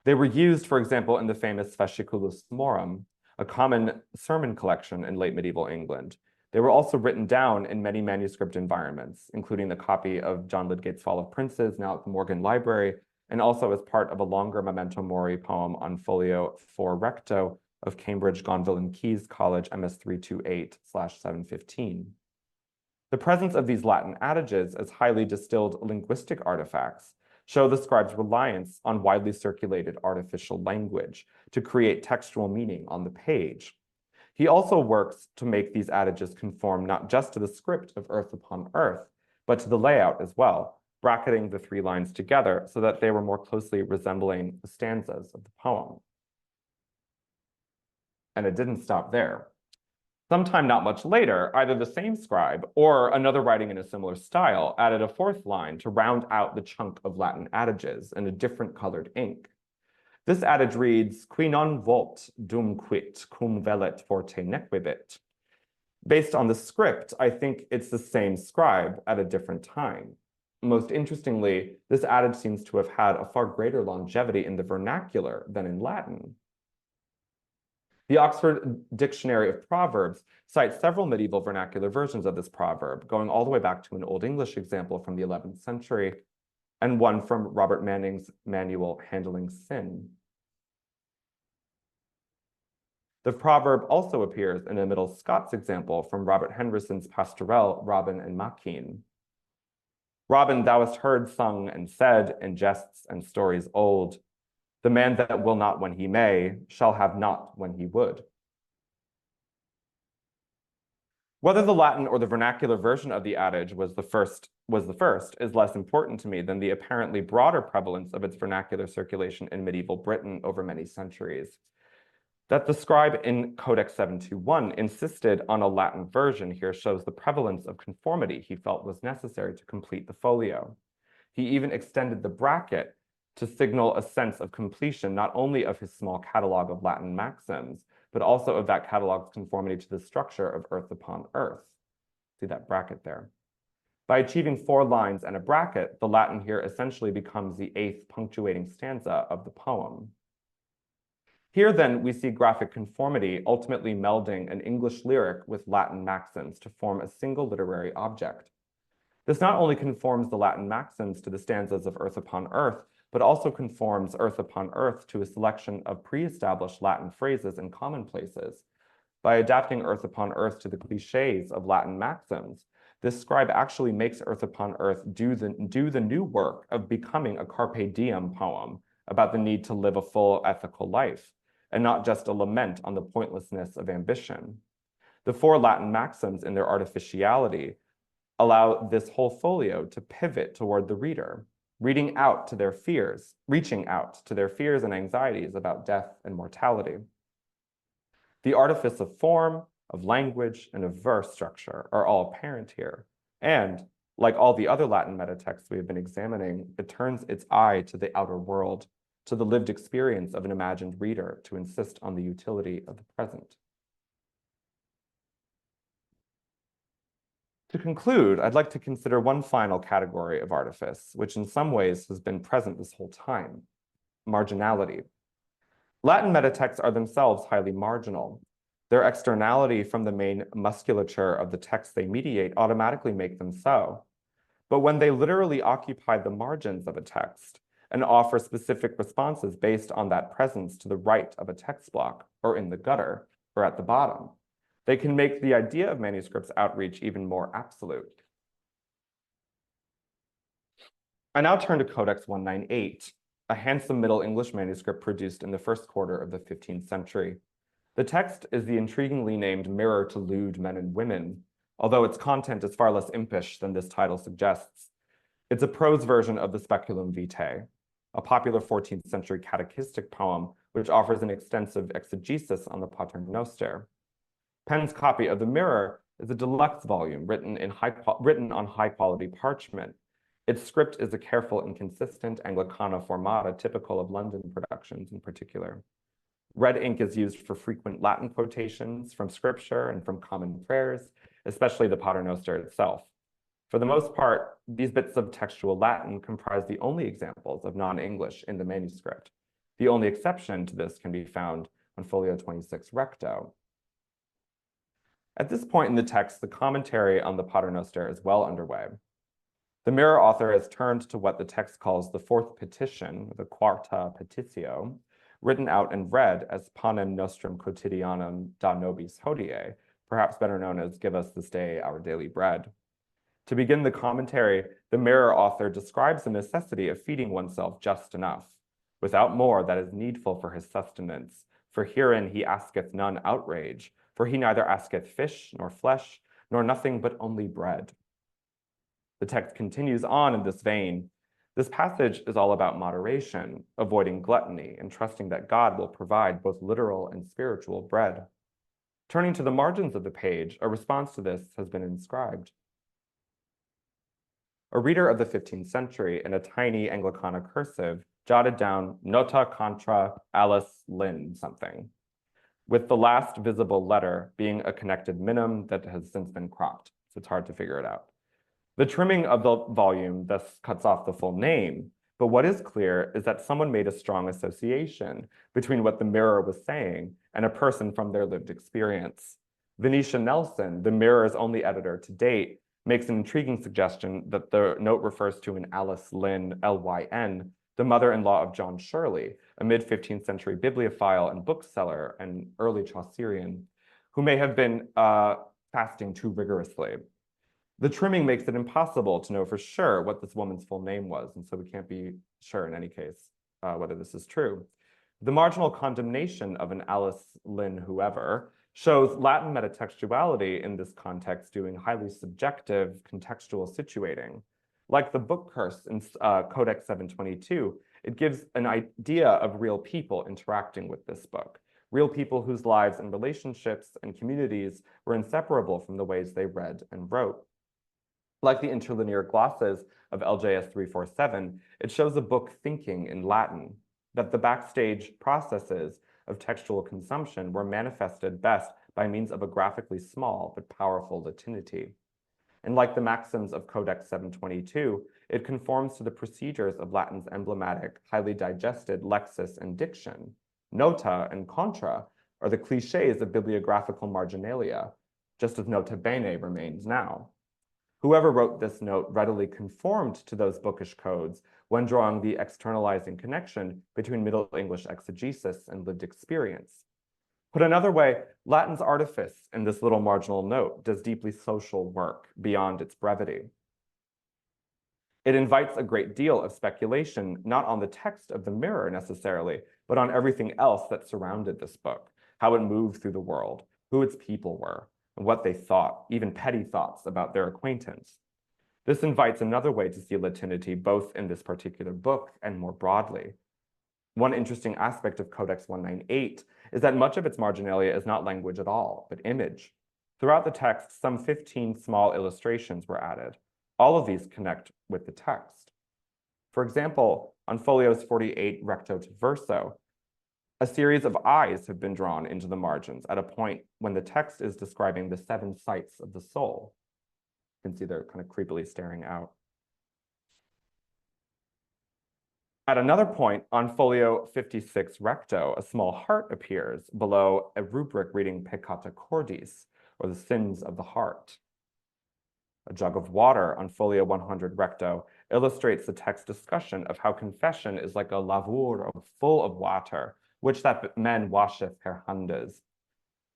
They were used, for example, in the famous Fasciculus Morum, a common sermon collection in late medieval England. They were also written down in many manuscript environments, including the copy of John Lydgate's Fall of Princes, now at the Morgan Library, and also as part of a longer memento mori poem on folio 4 recto of Cambridge Gonville and Caius College MS 328/715. The presence of these Latin adages as highly distilled linguistic artifacts show the scribe's reliance on widely circulated artificial language to create textual meaning on the page. He also works to make these adages conform not just to the script of Earth Upon Earth, but to the layout as well, bracketing the 3 lines together so that they were more closely resembling the stanzas of the poem. And it didn't stop there. Sometime not much later, either the same scribe or another writing in a similar style added a 4th line to round out the chunk of Latin adages in a different colored ink. This adage reads, qui non volt dum quit cum velet forte nequibit. Based on the script, I think it's the same scribe at a different time. Most interestingly, this adage seems to have had a far greater longevity in the vernacular than in Latin. The Oxford Dictionary of Proverbs cites several medieval vernacular versions of this proverb, going all the way back to an Old English example from the 11th century, and one from Robert Manning's manual Handling Sin. The proverb also appears in a Middle Scots example from Robert Henderson's pastorelle, Robin and Machin. Robin, thou hast heard sung and said in jests and stories old, the man that will not when he may, shall have not when he would. Whether the Latin or the vernacular version of the adage was the first is less important to me than the apparently broader prevalence of its vernacular circulation in medieval Britain over many centuries. That the scribe in Codex 721 insisted on a Latin version here shows the prevalence of conformity he felt was necessary to complete the folio. He even extended the bracket to signal a sense of completion not only of his small catalog of Latin maxims, but also of that catalog's conformity to the structure of Earth Upon Earth. See that bracket there. By achieving 4 lines and a bracket, the Latin here essentially becomes the 8th punctuating stanza of the poem. Here then, we see graphic conformity ultimately melding an English lyric with Latin maxims to form a single literary object. This not only conforms the Latin maxims to the stanzas of Earth Upon Earth, but also conforms Earth Upon Earth to a selection of pre-established Latin phrases and commonplaces. By adapting Earth Upon Earth to the cliches of Latin maxims, this scribe actually makes Earth Upon Earth do the new work of becoming a carpe diem poem about the need to live a full ethical life, and not just a lament on the pointlessness of ambition. The 4 Latin maxims in their artificiality allow this whole folio to pivot toward the reader, reaching out to their fears and anxieties about death and mortality. The artifice of form, of language, and of verse structure are all apparent here. And, like all the other Latin metatexts we have been examining, it turns its eye to the outer world, to the lived experience of an imagined reader to insist on the utility of the present. To conclude, I'd like to consider one final category of artifice, which in some ways has been present this whole time: marginality. Latin metatexts are themselves highly marginal. Their externality from the main musculature of the text they mediate automatically make them so. But when they literally occupy the margins of a text and offer specific responses based on that presence to the right of a text block, or in the gutter, or at the bottom, they can make the idea of manuscripts outreach even more absolute. I now turn to Codex 198, a handsome Middle English manuscript produced in the first quarter of the 15th century. The text is the intriguingly named Mirror to Lewd Men and Women, although its content is far less impish than this title suggests. It's a prose version of the Speculum Vitae, a popular 14th century catechistic poem which offers an extensive exegesis on the Pater Noster. Penn's copy of the Mirror is a deluxe volume written on high-quality parchment. Its script is a careful and consistent Anglicana formata typical of London productions in particular. Red ink is used for frequent Latin quotations from scripture and from common prayers, especially the Pater Noster itself. For the most part, these bits of textual Latin comprise the only examples of non-English in the manuscript. The only exception to this can be found on folio 26 recto. At this point in the text, the commentary on the Pater Noster is well underway. The Mirror author has turned to what the text calls the 4th petition, the Quarta Petitio, written out and read as Panem Nostrum Quotidianum da Nobis Hodie, perhaps better known as Give Us This Day Our Daily Bread. To begin the commentary, the Mirror author describes the necessity of feeding oneself just enough, without more that is needful for his sustenance, for herein he asketh none outrage, for he neither asketh fish, nor flesh, nor nothing but only bread. The text continues on in this vein. This passage is all about moderation, avoiding gluttony, and trusting that God will provide both literal and spiritual bread. Turning to the margins of the page, a response to this has been inscribed. A reader of the 15th century in a tiny Anglicana cursive jotted down nota contra Alice Lynn something, with the last visible letter being a connected minim that has since been cropped, so it's hard to figure it out. The trimming of the volume thus cuts off the full name, but what is clear is that someone made a strong association between what the Mirror was saying and a person from their lived experience. Venetia Nelson, the Mirror's only editor to date, makes an intriguing suggestion that the note refers to an Alice Lynn, L-Y-N, the mother-in-law of John Shirley, a mid-15th century bibliophile and bookseller and early Chaucerian, who may have been fasting too rigorously. The trimming makes it impossible to know for sure what this woman's full name was, and so we can't be sure in any case whether this is true. The marginal condemnation of an Alice Lynn whoever shows Latin metatextuality in this context doing highly subjective contextual situating. Like the book curse in Codex 722, it gives an idea of real people interacting with this book, real people whose lives and relationships and communities were inseparable from the ways they read and wrote. Like the interlinear glosses of LJS 347, it shows a book thinking in Latin, that the backstage processes of textual consumption were manifested best by means of a graphically small but powerful Latinity. and like the maxims of Codex 722, it conforms to the procedures of Latin's emblematic, highly digested lexis and diction. Nota and contra are the cliches of bibliographical marginalia, just as nota bene remains now. Whoever wrote this note readily conformed to those bookish codes when drawing the externalizing connection between Middle English exegesis and lived experience. Put another way, Latin's artifice in this little marginal note does deeply social work beyond its brevity. It invites a great deal of speculation, not on the text of the mirror necessarily, but on everything else that surrounded this book, how it moved through the world, who its people were, and what they thought, even petty thoughts about their acquaintance. This invites another way to see Latinity both in this particular book and more broadly. One interesting aspect of Codex 198 is that much of its marginalia is not language at all, but image. Throughout the text, some 15 small illustrations were added. All of these connect with the text. For example, on folios 48 recto to verso, a series of eyes have been drawn into the margins at a point when the text is describing the 7 sights of the soul. You can see they're kind of creepily staring out. At another point, on folio 56 recto, a small heart appears below a rubric reading peccata cordis, or the sins of the heart. A jug of water on folio 100 recto illustrates the text discussion of how confession is like a lavur full of water, which that men washeth her handes.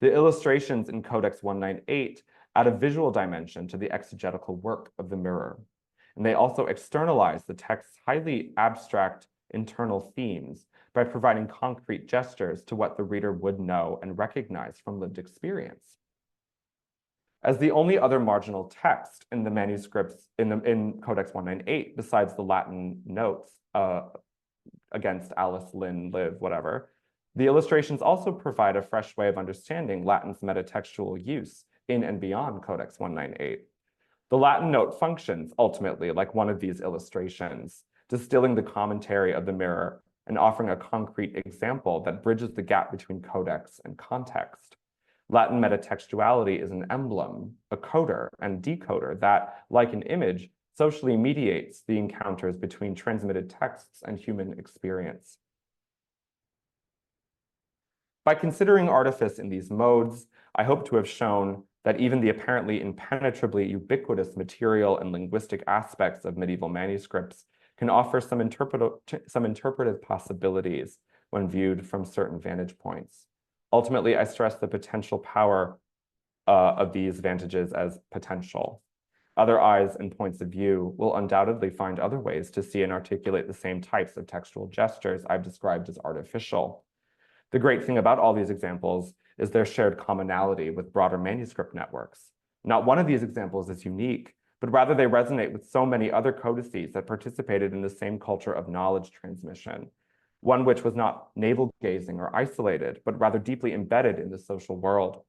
The illustrations in Codex 198 add a visual dimension to the exegetical work of the mirror, and they also externalize the text's highly abstract internal themes by providing concrete gestures to what the reader would know and recognize from lived experience. As the only other marginal text in the manuscripts in Codex 198, besides the Latin notes against Alice, Lynn, Liv, whatever, the illustrations also provide a fresh way of understanding Latin's metatextual use in and beyond Codex 198. The Latin note functions ultimately like one of these illustrations, distilling the commentary of the mirror and offering a concrete example that bridges the gap between codex and context. Latin metatextuality is an emblem, a coder and decoder that, like an image, socially mediates the encounters between transmitted texts and human experience. By considering artifice in these modes, I hope to have shown that even the apparently impenetrably ubiquitous material and linguistic aspects of medieval manuscripts can offer some interpretive possibilities when viewed from certain vantage points. Ultimately, I stress the potential power of these vantages as potential. Other eyes and points of view will undoubtedly find other ways to see and articulate the same types of textual gestures I've described as artificial. The great thing about all these examples is their shared commonality with broader manuscript networks. Not one of these examples is unique, but rather they resonate with so many other codices that participated in the same culture of knowledge transmission, one which was not navel-gazing or isolated, but rather deeply embedded in the social world.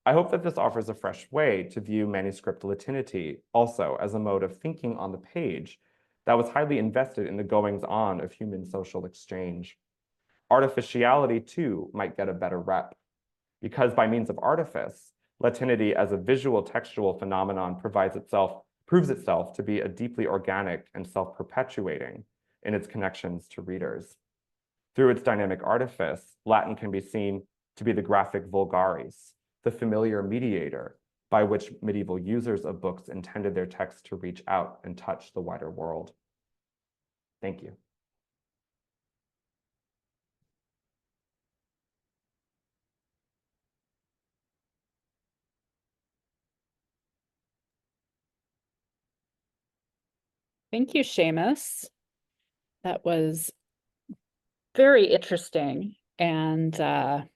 I hope that this offers a fresh way to view manuscript Latinity also as a mode of thinking on the page that was highly invested in the goings-on of human social exchange. Artificiality, too, might get a better rep, because by means of artifice, Latinity as a visual textual phenomenon proves itself to be a deeply organic and self-perpetuating in its connections to readers. Through its dynamic artifice, Latin can be seen to be the graphic vulgaris, the familiar mediator by which medieval users of books intended their texts to reach out and touch the wider world. Thank you. Thank you, Seamus. That was very interesting, and I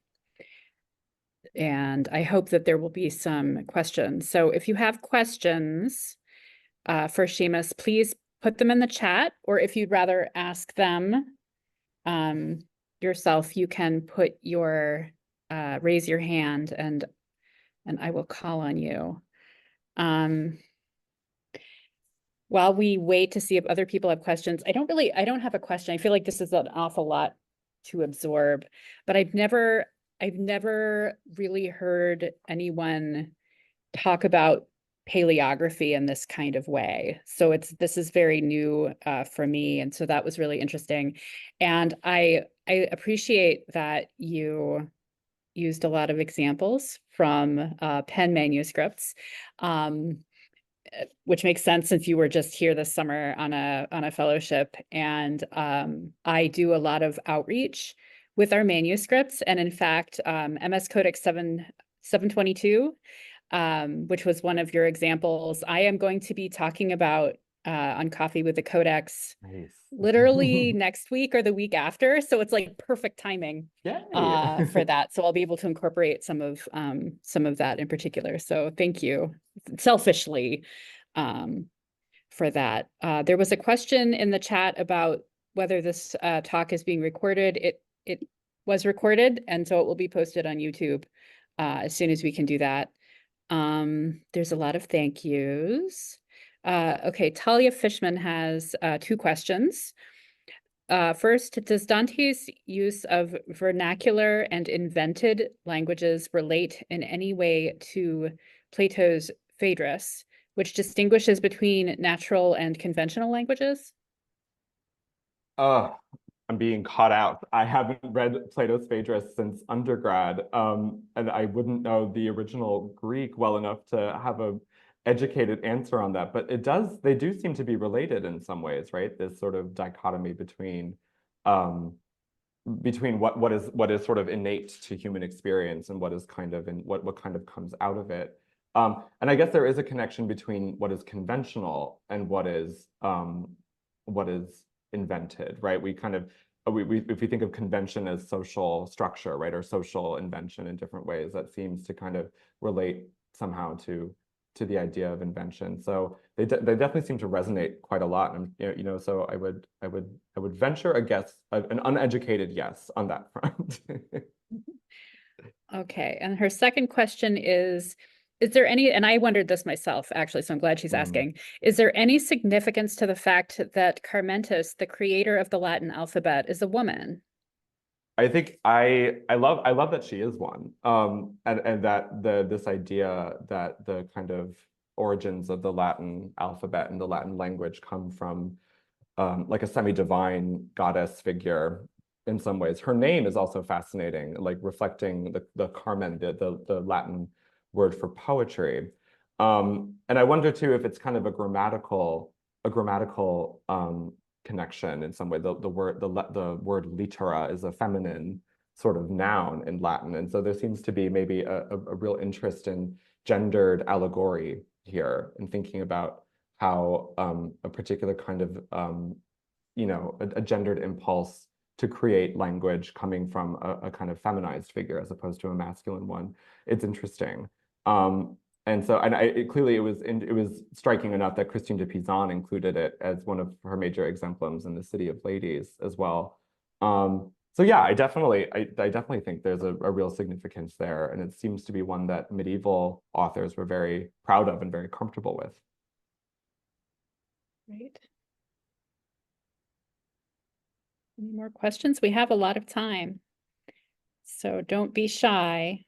hope that there will be some questions. So if you have questions for Seamus, please put them in the chat, or if you'd rather ask them yourself, you can put your raise your hand, and I will call on you. While we wait to see if other people have questions, I don't have a question. I feel like this is an awful lot to absorb, but I've never really heard anyone talk about paleography in this kind of way. So this is very new for me. And so that was really interesting. And I appreciate that you used a lot of examples from pen manuscripts, which makes sense since you were just here this summer on a fellowship. And I do a lot of outreach with our manuscripts. And in fact, MS Codex 722, which was one of your examples, I am going to be talking about on Coffee with the Codex literally next week or the week after. So it's like perfect timing for that. So I'll be able to incorporate some of that in particular. So thank you selfishly for that. There was a question in the chat about whether this talk is being recorded. It was recorded, and so it will be posted on YouTube as soon as we can do that. There's a lot of thank yous. Okay, Talia Fishman has 2 questions. First, does Dante's use of vernacular and invented languages relate in any way to Plato's Phaedrus, which distinguishes between natural and conventional languages? I'm being caught out. I haven't read Plato's Phaedrus since undergrad, and I wouldn't know the original Greek well enough to have a educated answer on that. But they do seem to be related in some ways, right? This sort of dichotomy between what is sort of innate to human experience and what is kind of what kind of comes out of it. And I guess there is a connection between what is conventional and what is invented, right? We kind of if we think of convention as social structure, right, or social invention in different ways, that seems to kind of relate somehow to the idea of invention. So they definitely seem to resonate quite a lot. And so I would venture a guess, an uneducated yes on that front. Okay, and her second question is there any, and I wondered this myself, actually, so I'm glad she's asking, is there any significance to the fact that Carmentis, the creator of the Latin alphabet, is a woman? I think I love that she is one, and that this idea that the kind of origins of the Latin alphabet and the Latin language come from like a semi-divine goddess figure in some ways. Her name is also fascinating, like reflecting the Carmen, the Latin word for poetry. And I wonder too if it's kind of a grammatical connection in some way. The word litera is a feminine sort of noun in Latin, and so there seems to be maybe a real interest in gendered allegory here, and thinking about how a particular kind of a gendered impulse to create language coming from a kind of feminized figure as opposed to a masculine one. It's interesting. And so, clearly it was striking enough that Christine de Pizan included it as one of her major exemplums in the City of Ladies as well. So yeah, I definitely think there's a real significance there, and it seems to be one that medieval authors were very proud of and very comfortable with. Great. Any more questions? We have a lot of time, so don't be shy.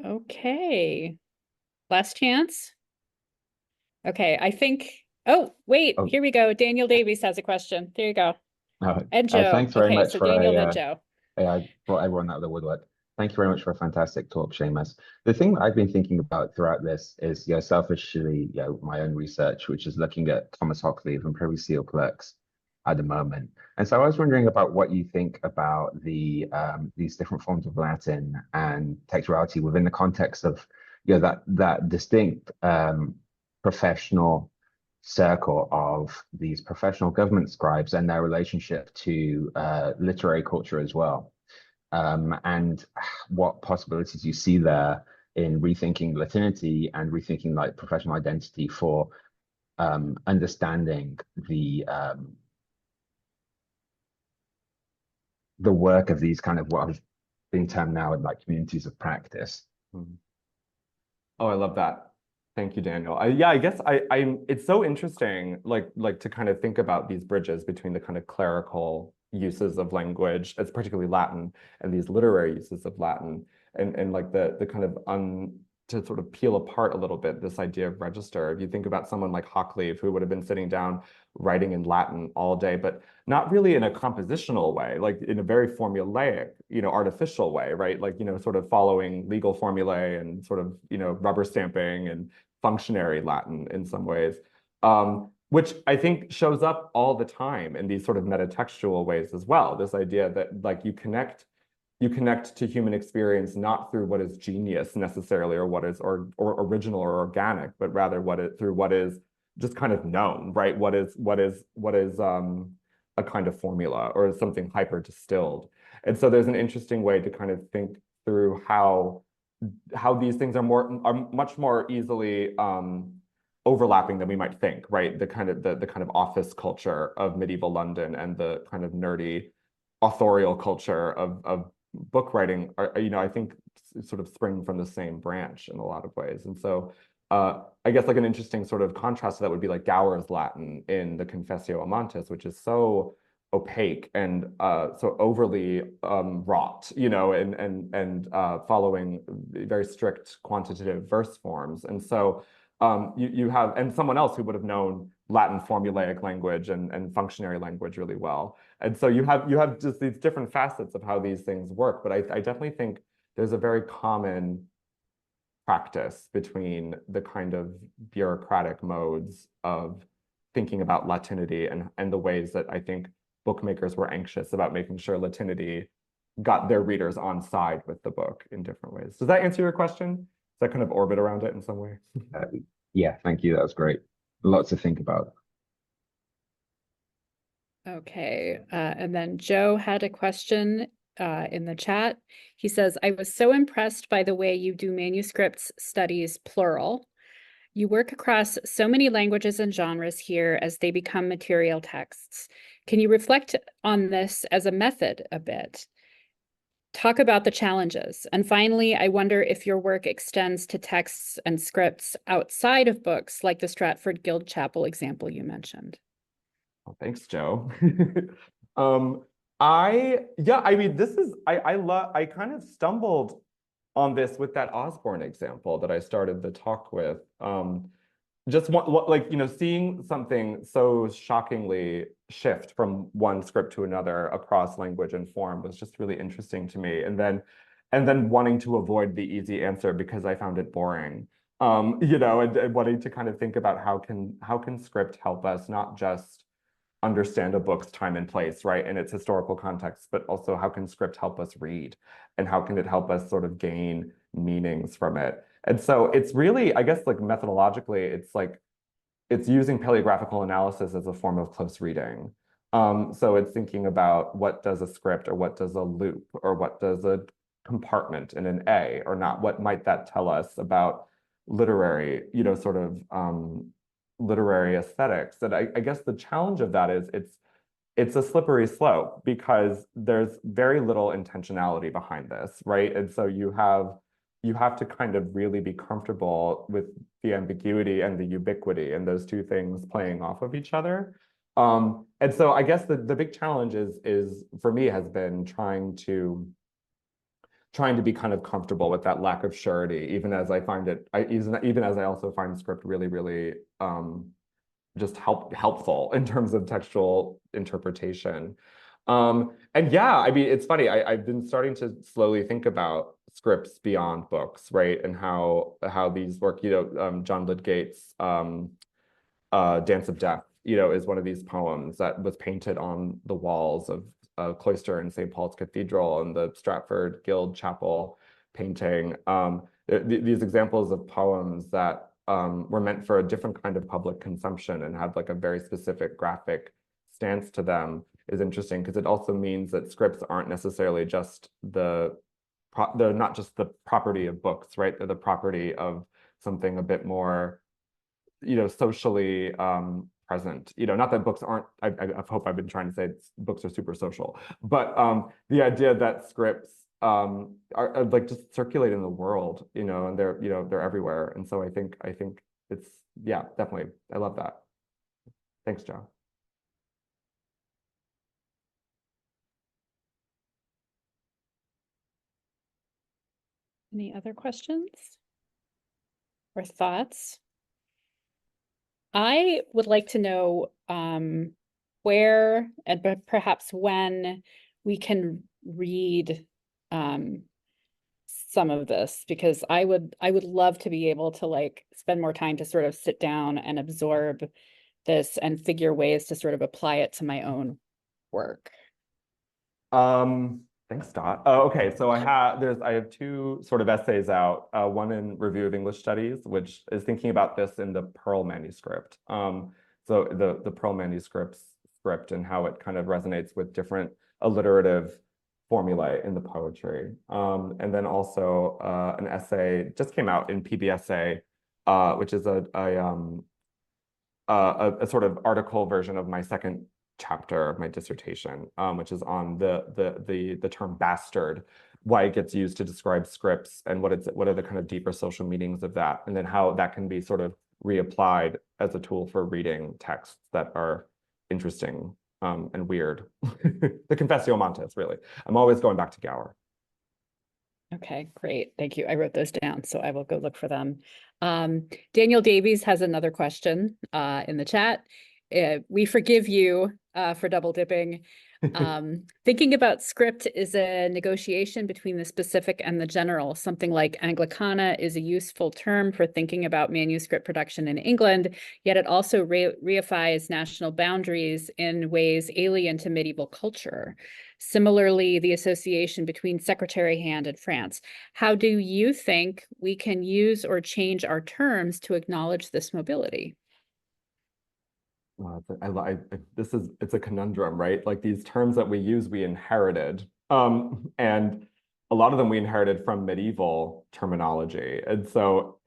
Okay, last chance. Okay, I think, oh, wait, here we go. Daniel Davies has a question. There you go. And Joe. Thanks very much so for Daniel, then Joe. I brought everyone out of the woodwork. Thank you very much for a fantastic talk, Seamus. The thing that I've been thinking about throughout this is, selfishly, my own research, which is looking at Thomas Hockleave and Privy Seal clerks at the moment. And so I was wondering about what you think about these different forms of Latin and textuality within the context of that distinct professional circle of these professional government scribes and their relationship to literary culture as well, and what possibilities you see there in rethinking Latinity and rethinking like professional identity for understanding the work of these kind of what have been termed now like communities of practice. Oh, I love that. Thank you, Daniel. Yeah, I guess it's so interesting, like to kind of think about these bridges between the kind of clerical uses of language, as particularly Latin, and these literary uses of Latin, and like the kind of to sort of peel apart a little bit this idea of register. If you think about someone like Hoccleve, who would have been sitting down writing in Latin all day, but not really in a compositional way, like in a very formulaic, artificial way, right? Like, sort of following legal formulae and sort of, rubber stamping and functionary Latin in some ways, which I think shows up all the time in these sort of metatextual ways as well. This idea that like you connect to human experience not through what is genius necessarily, or what is or original or organic, but rather through what is just kind of known, right? What is a kind of formula or something hyper distilled. And so there's an interesting way to kind of think through how these things are much more easily overlapping than we might think, right? The kind of office culture of medieval London and the kind of nerdy authorial culture of book writing are, I think, sort of spring from the same branch in a lot of ways. And so I guess like an interesting sort of contrast to that would be like Gower's Latin in the Confessio Amantis, which is so opaque and so overly wrought, and following very strict quantitative verse forms. And so you have, and someone else who would have known Latin formulaic language and functionary language really well. And so you have just these different facets of how these things work. But I definitely think there's a very common practice between the kind of bureaucratic modes of thinking about Latinity and the ways that I think bookmakers were anxious about making sure Latinity got their readers on side with the book in different ways. Does that answer your question? Does that kind of orbit around it in some way? Yeah, thank you. That was great. Lots to think about. Okay, and then Joe had a question in the chat. He says, I was so impressed by the way you do manuscripts studies, plural. You work across so many languages and genres here as they become material texts. Can you reflect on this as a method a bit? Talk about the challenges. And finally, I wonder if your work extends to texts and scripts outside of books, like the Stratford Guild Chapel example you mentioned. Well, thanks, Joe. I mean, this is, I kind of stumbled on this with that Osborne example that I started the talk with. Just seeing something so shockingly shift from one script to another across language and form was just really interesting to me. And then wanting to avoid the easy answer because I found it boring. And wanting to kind of think about how can script help us not just understand a book's time and place, right, in its historical context, but also how can script help us read, and how can it help us sort of gain meanings from it. And so it's really, I guess, like methodologically, it's using paleographical analysis as a form of close reading. So it's thinking about what does a script, or what does a loop, or what does a compartment in an A or not, what might that tell us about literary, sort of literary aesthetics. And I guess the challenge of that is it's a slippery slope because there's very little intentionality behind this, right? And so you have to kind of really be comfortable with the ambiguity and the ubiquity and those two things playing off of each other. And so I guess the big challenge is for me has been trying to be kind of comfortable with that lack of surety, even as I find it, even as I also find script really, really just helpful in terms of textual interpretation. And yeah, I mean, it's funny, I've been starting to slowly think about scripts beyond books, right? And how these work, John Lydgate's Dance of Death, is one of these poems that was painted on the walls of a cloister in St. Paul's Cathedral and the Stratford Guild Chapel painting. These examples of poems that were meant for a different kind of public consumption and had like a very specific graphic stance to them is interesting, because it also means that scripts aren't necessarily just they're not just the property of books, right? They're the property of something a bit more, socially present. Not that books aren't, I hope I've been trying to say books are super social, but the idea that scripts are like just circulating in the world, and they're everywhere. And so I think it's, yeah, definitely. I love that. Thanks, Joe. Any other questions or thoughts? I would like to know where and perhaps when we can read some of this, because I would love to be able to like spend more time to sort of sit down and absorb this and figure ways to sort of apply it to my own work. Thanks, Dot. Okay, so I have two sort of essays out. One in Review of English Studies, which is thinking about this in the Pearl manuscript. So the Pearl manuscript and how it kind of resonates with different alliterative formulae in the poetry. And then also an essay just came out in PBSA, which is a sort of article version of my second chapter of my dissertation, which is on the term bastard, why it gets used to describe scripts, and what are the kind of deeper social meanings of that, and then how that can be sort of reapplied as a tool for reading texts that are interesting and weird. The Confessio Montes, really. I'm always going back to Gower. Okay, great. Thank you. I wrote those down, so I will go look for them. Daniel Davies has another question in the chat. We forgive you for double dipping. Thinking about script is a negotiation between the specific and the general. Something like Anglicana is a useful term for thinking about manuscript production in England, yet it also reifies national boundaries in ways alien to medieval culture. Similarly, the association between secretary hand and France. How do you think we can use or change our terms to acknowledge this mobility? It's a conundrum, right? Like these terms that we use, we inherited, and a lot of them we inherited from medieval terminology. And so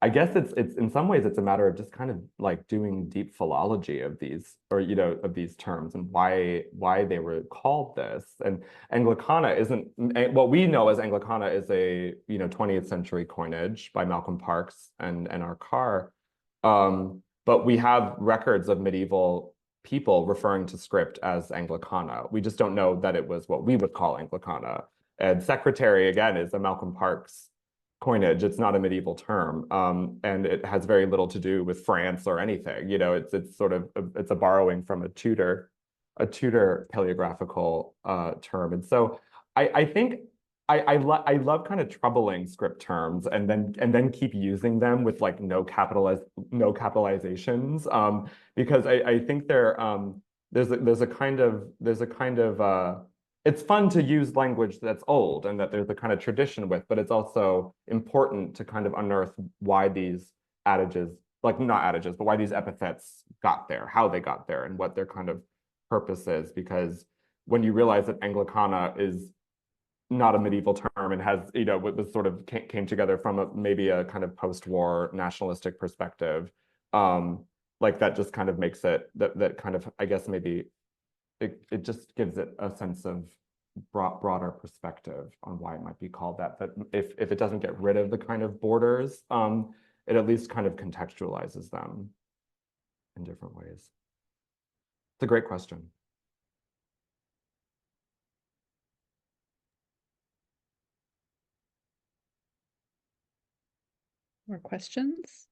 I guess it's in some ways it's a matter of just kind of like doing deep philology of these, or of these terms and why they were called this. And Anglicana isn't what we know as Anglicana is a 20th century coinage by Malcolm Parks and our Carr. But we have records of medieval people referring to script as Anglicana. We just don't know that it was what we would call Anglicana. And secretary, again, is a Malcolm Parks coinage. It's not a medieval term, and it has very little to do with France or anything. It's sort of it's a borrowing from a Tudor paleographical term. And so I think I love kind of troubling script terms and then keep using them with like no capitalizations, because I think there's a kind of it's fun to use language that's old and that there's a kind of tradition with, but it's also important to kind of unearth why these adages, like not adages, but why these epithets got there, how they got there, and what their kind of purpose is. Because when you realize that Anglicana is not a medieval term and has, what was sort of came together from maybe a kind of post-war nationalistic perspective, like that just kind of makes it that kind of, I guess maybe it just gives it a sense of broader perspective on why it might be called that. But if it doesn't get rid of the kind of borders, it at least kind of contextualizes them in different ways. It's a great question. More questions?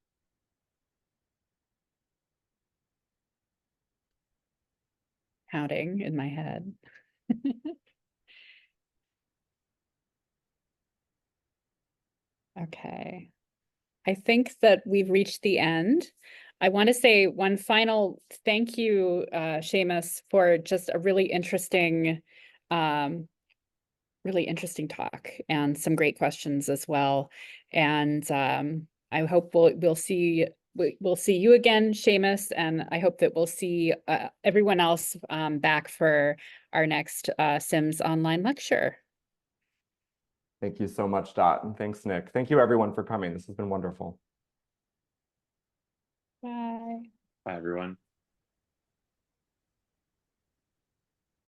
Counting in my head. Okay. I think that we've reached the end. I want to say one final thank you, Seamus, for just a really interesting talk and some great questions as well. And I hope we'll see you again, Seamus, and I hope that we'll see everyone else back for our next Sims online lecture. Thank you so much, Dot, and thanks, Nick. Thank you, everyone, for coming. This has been wonderful. Bye. Bye, everyone.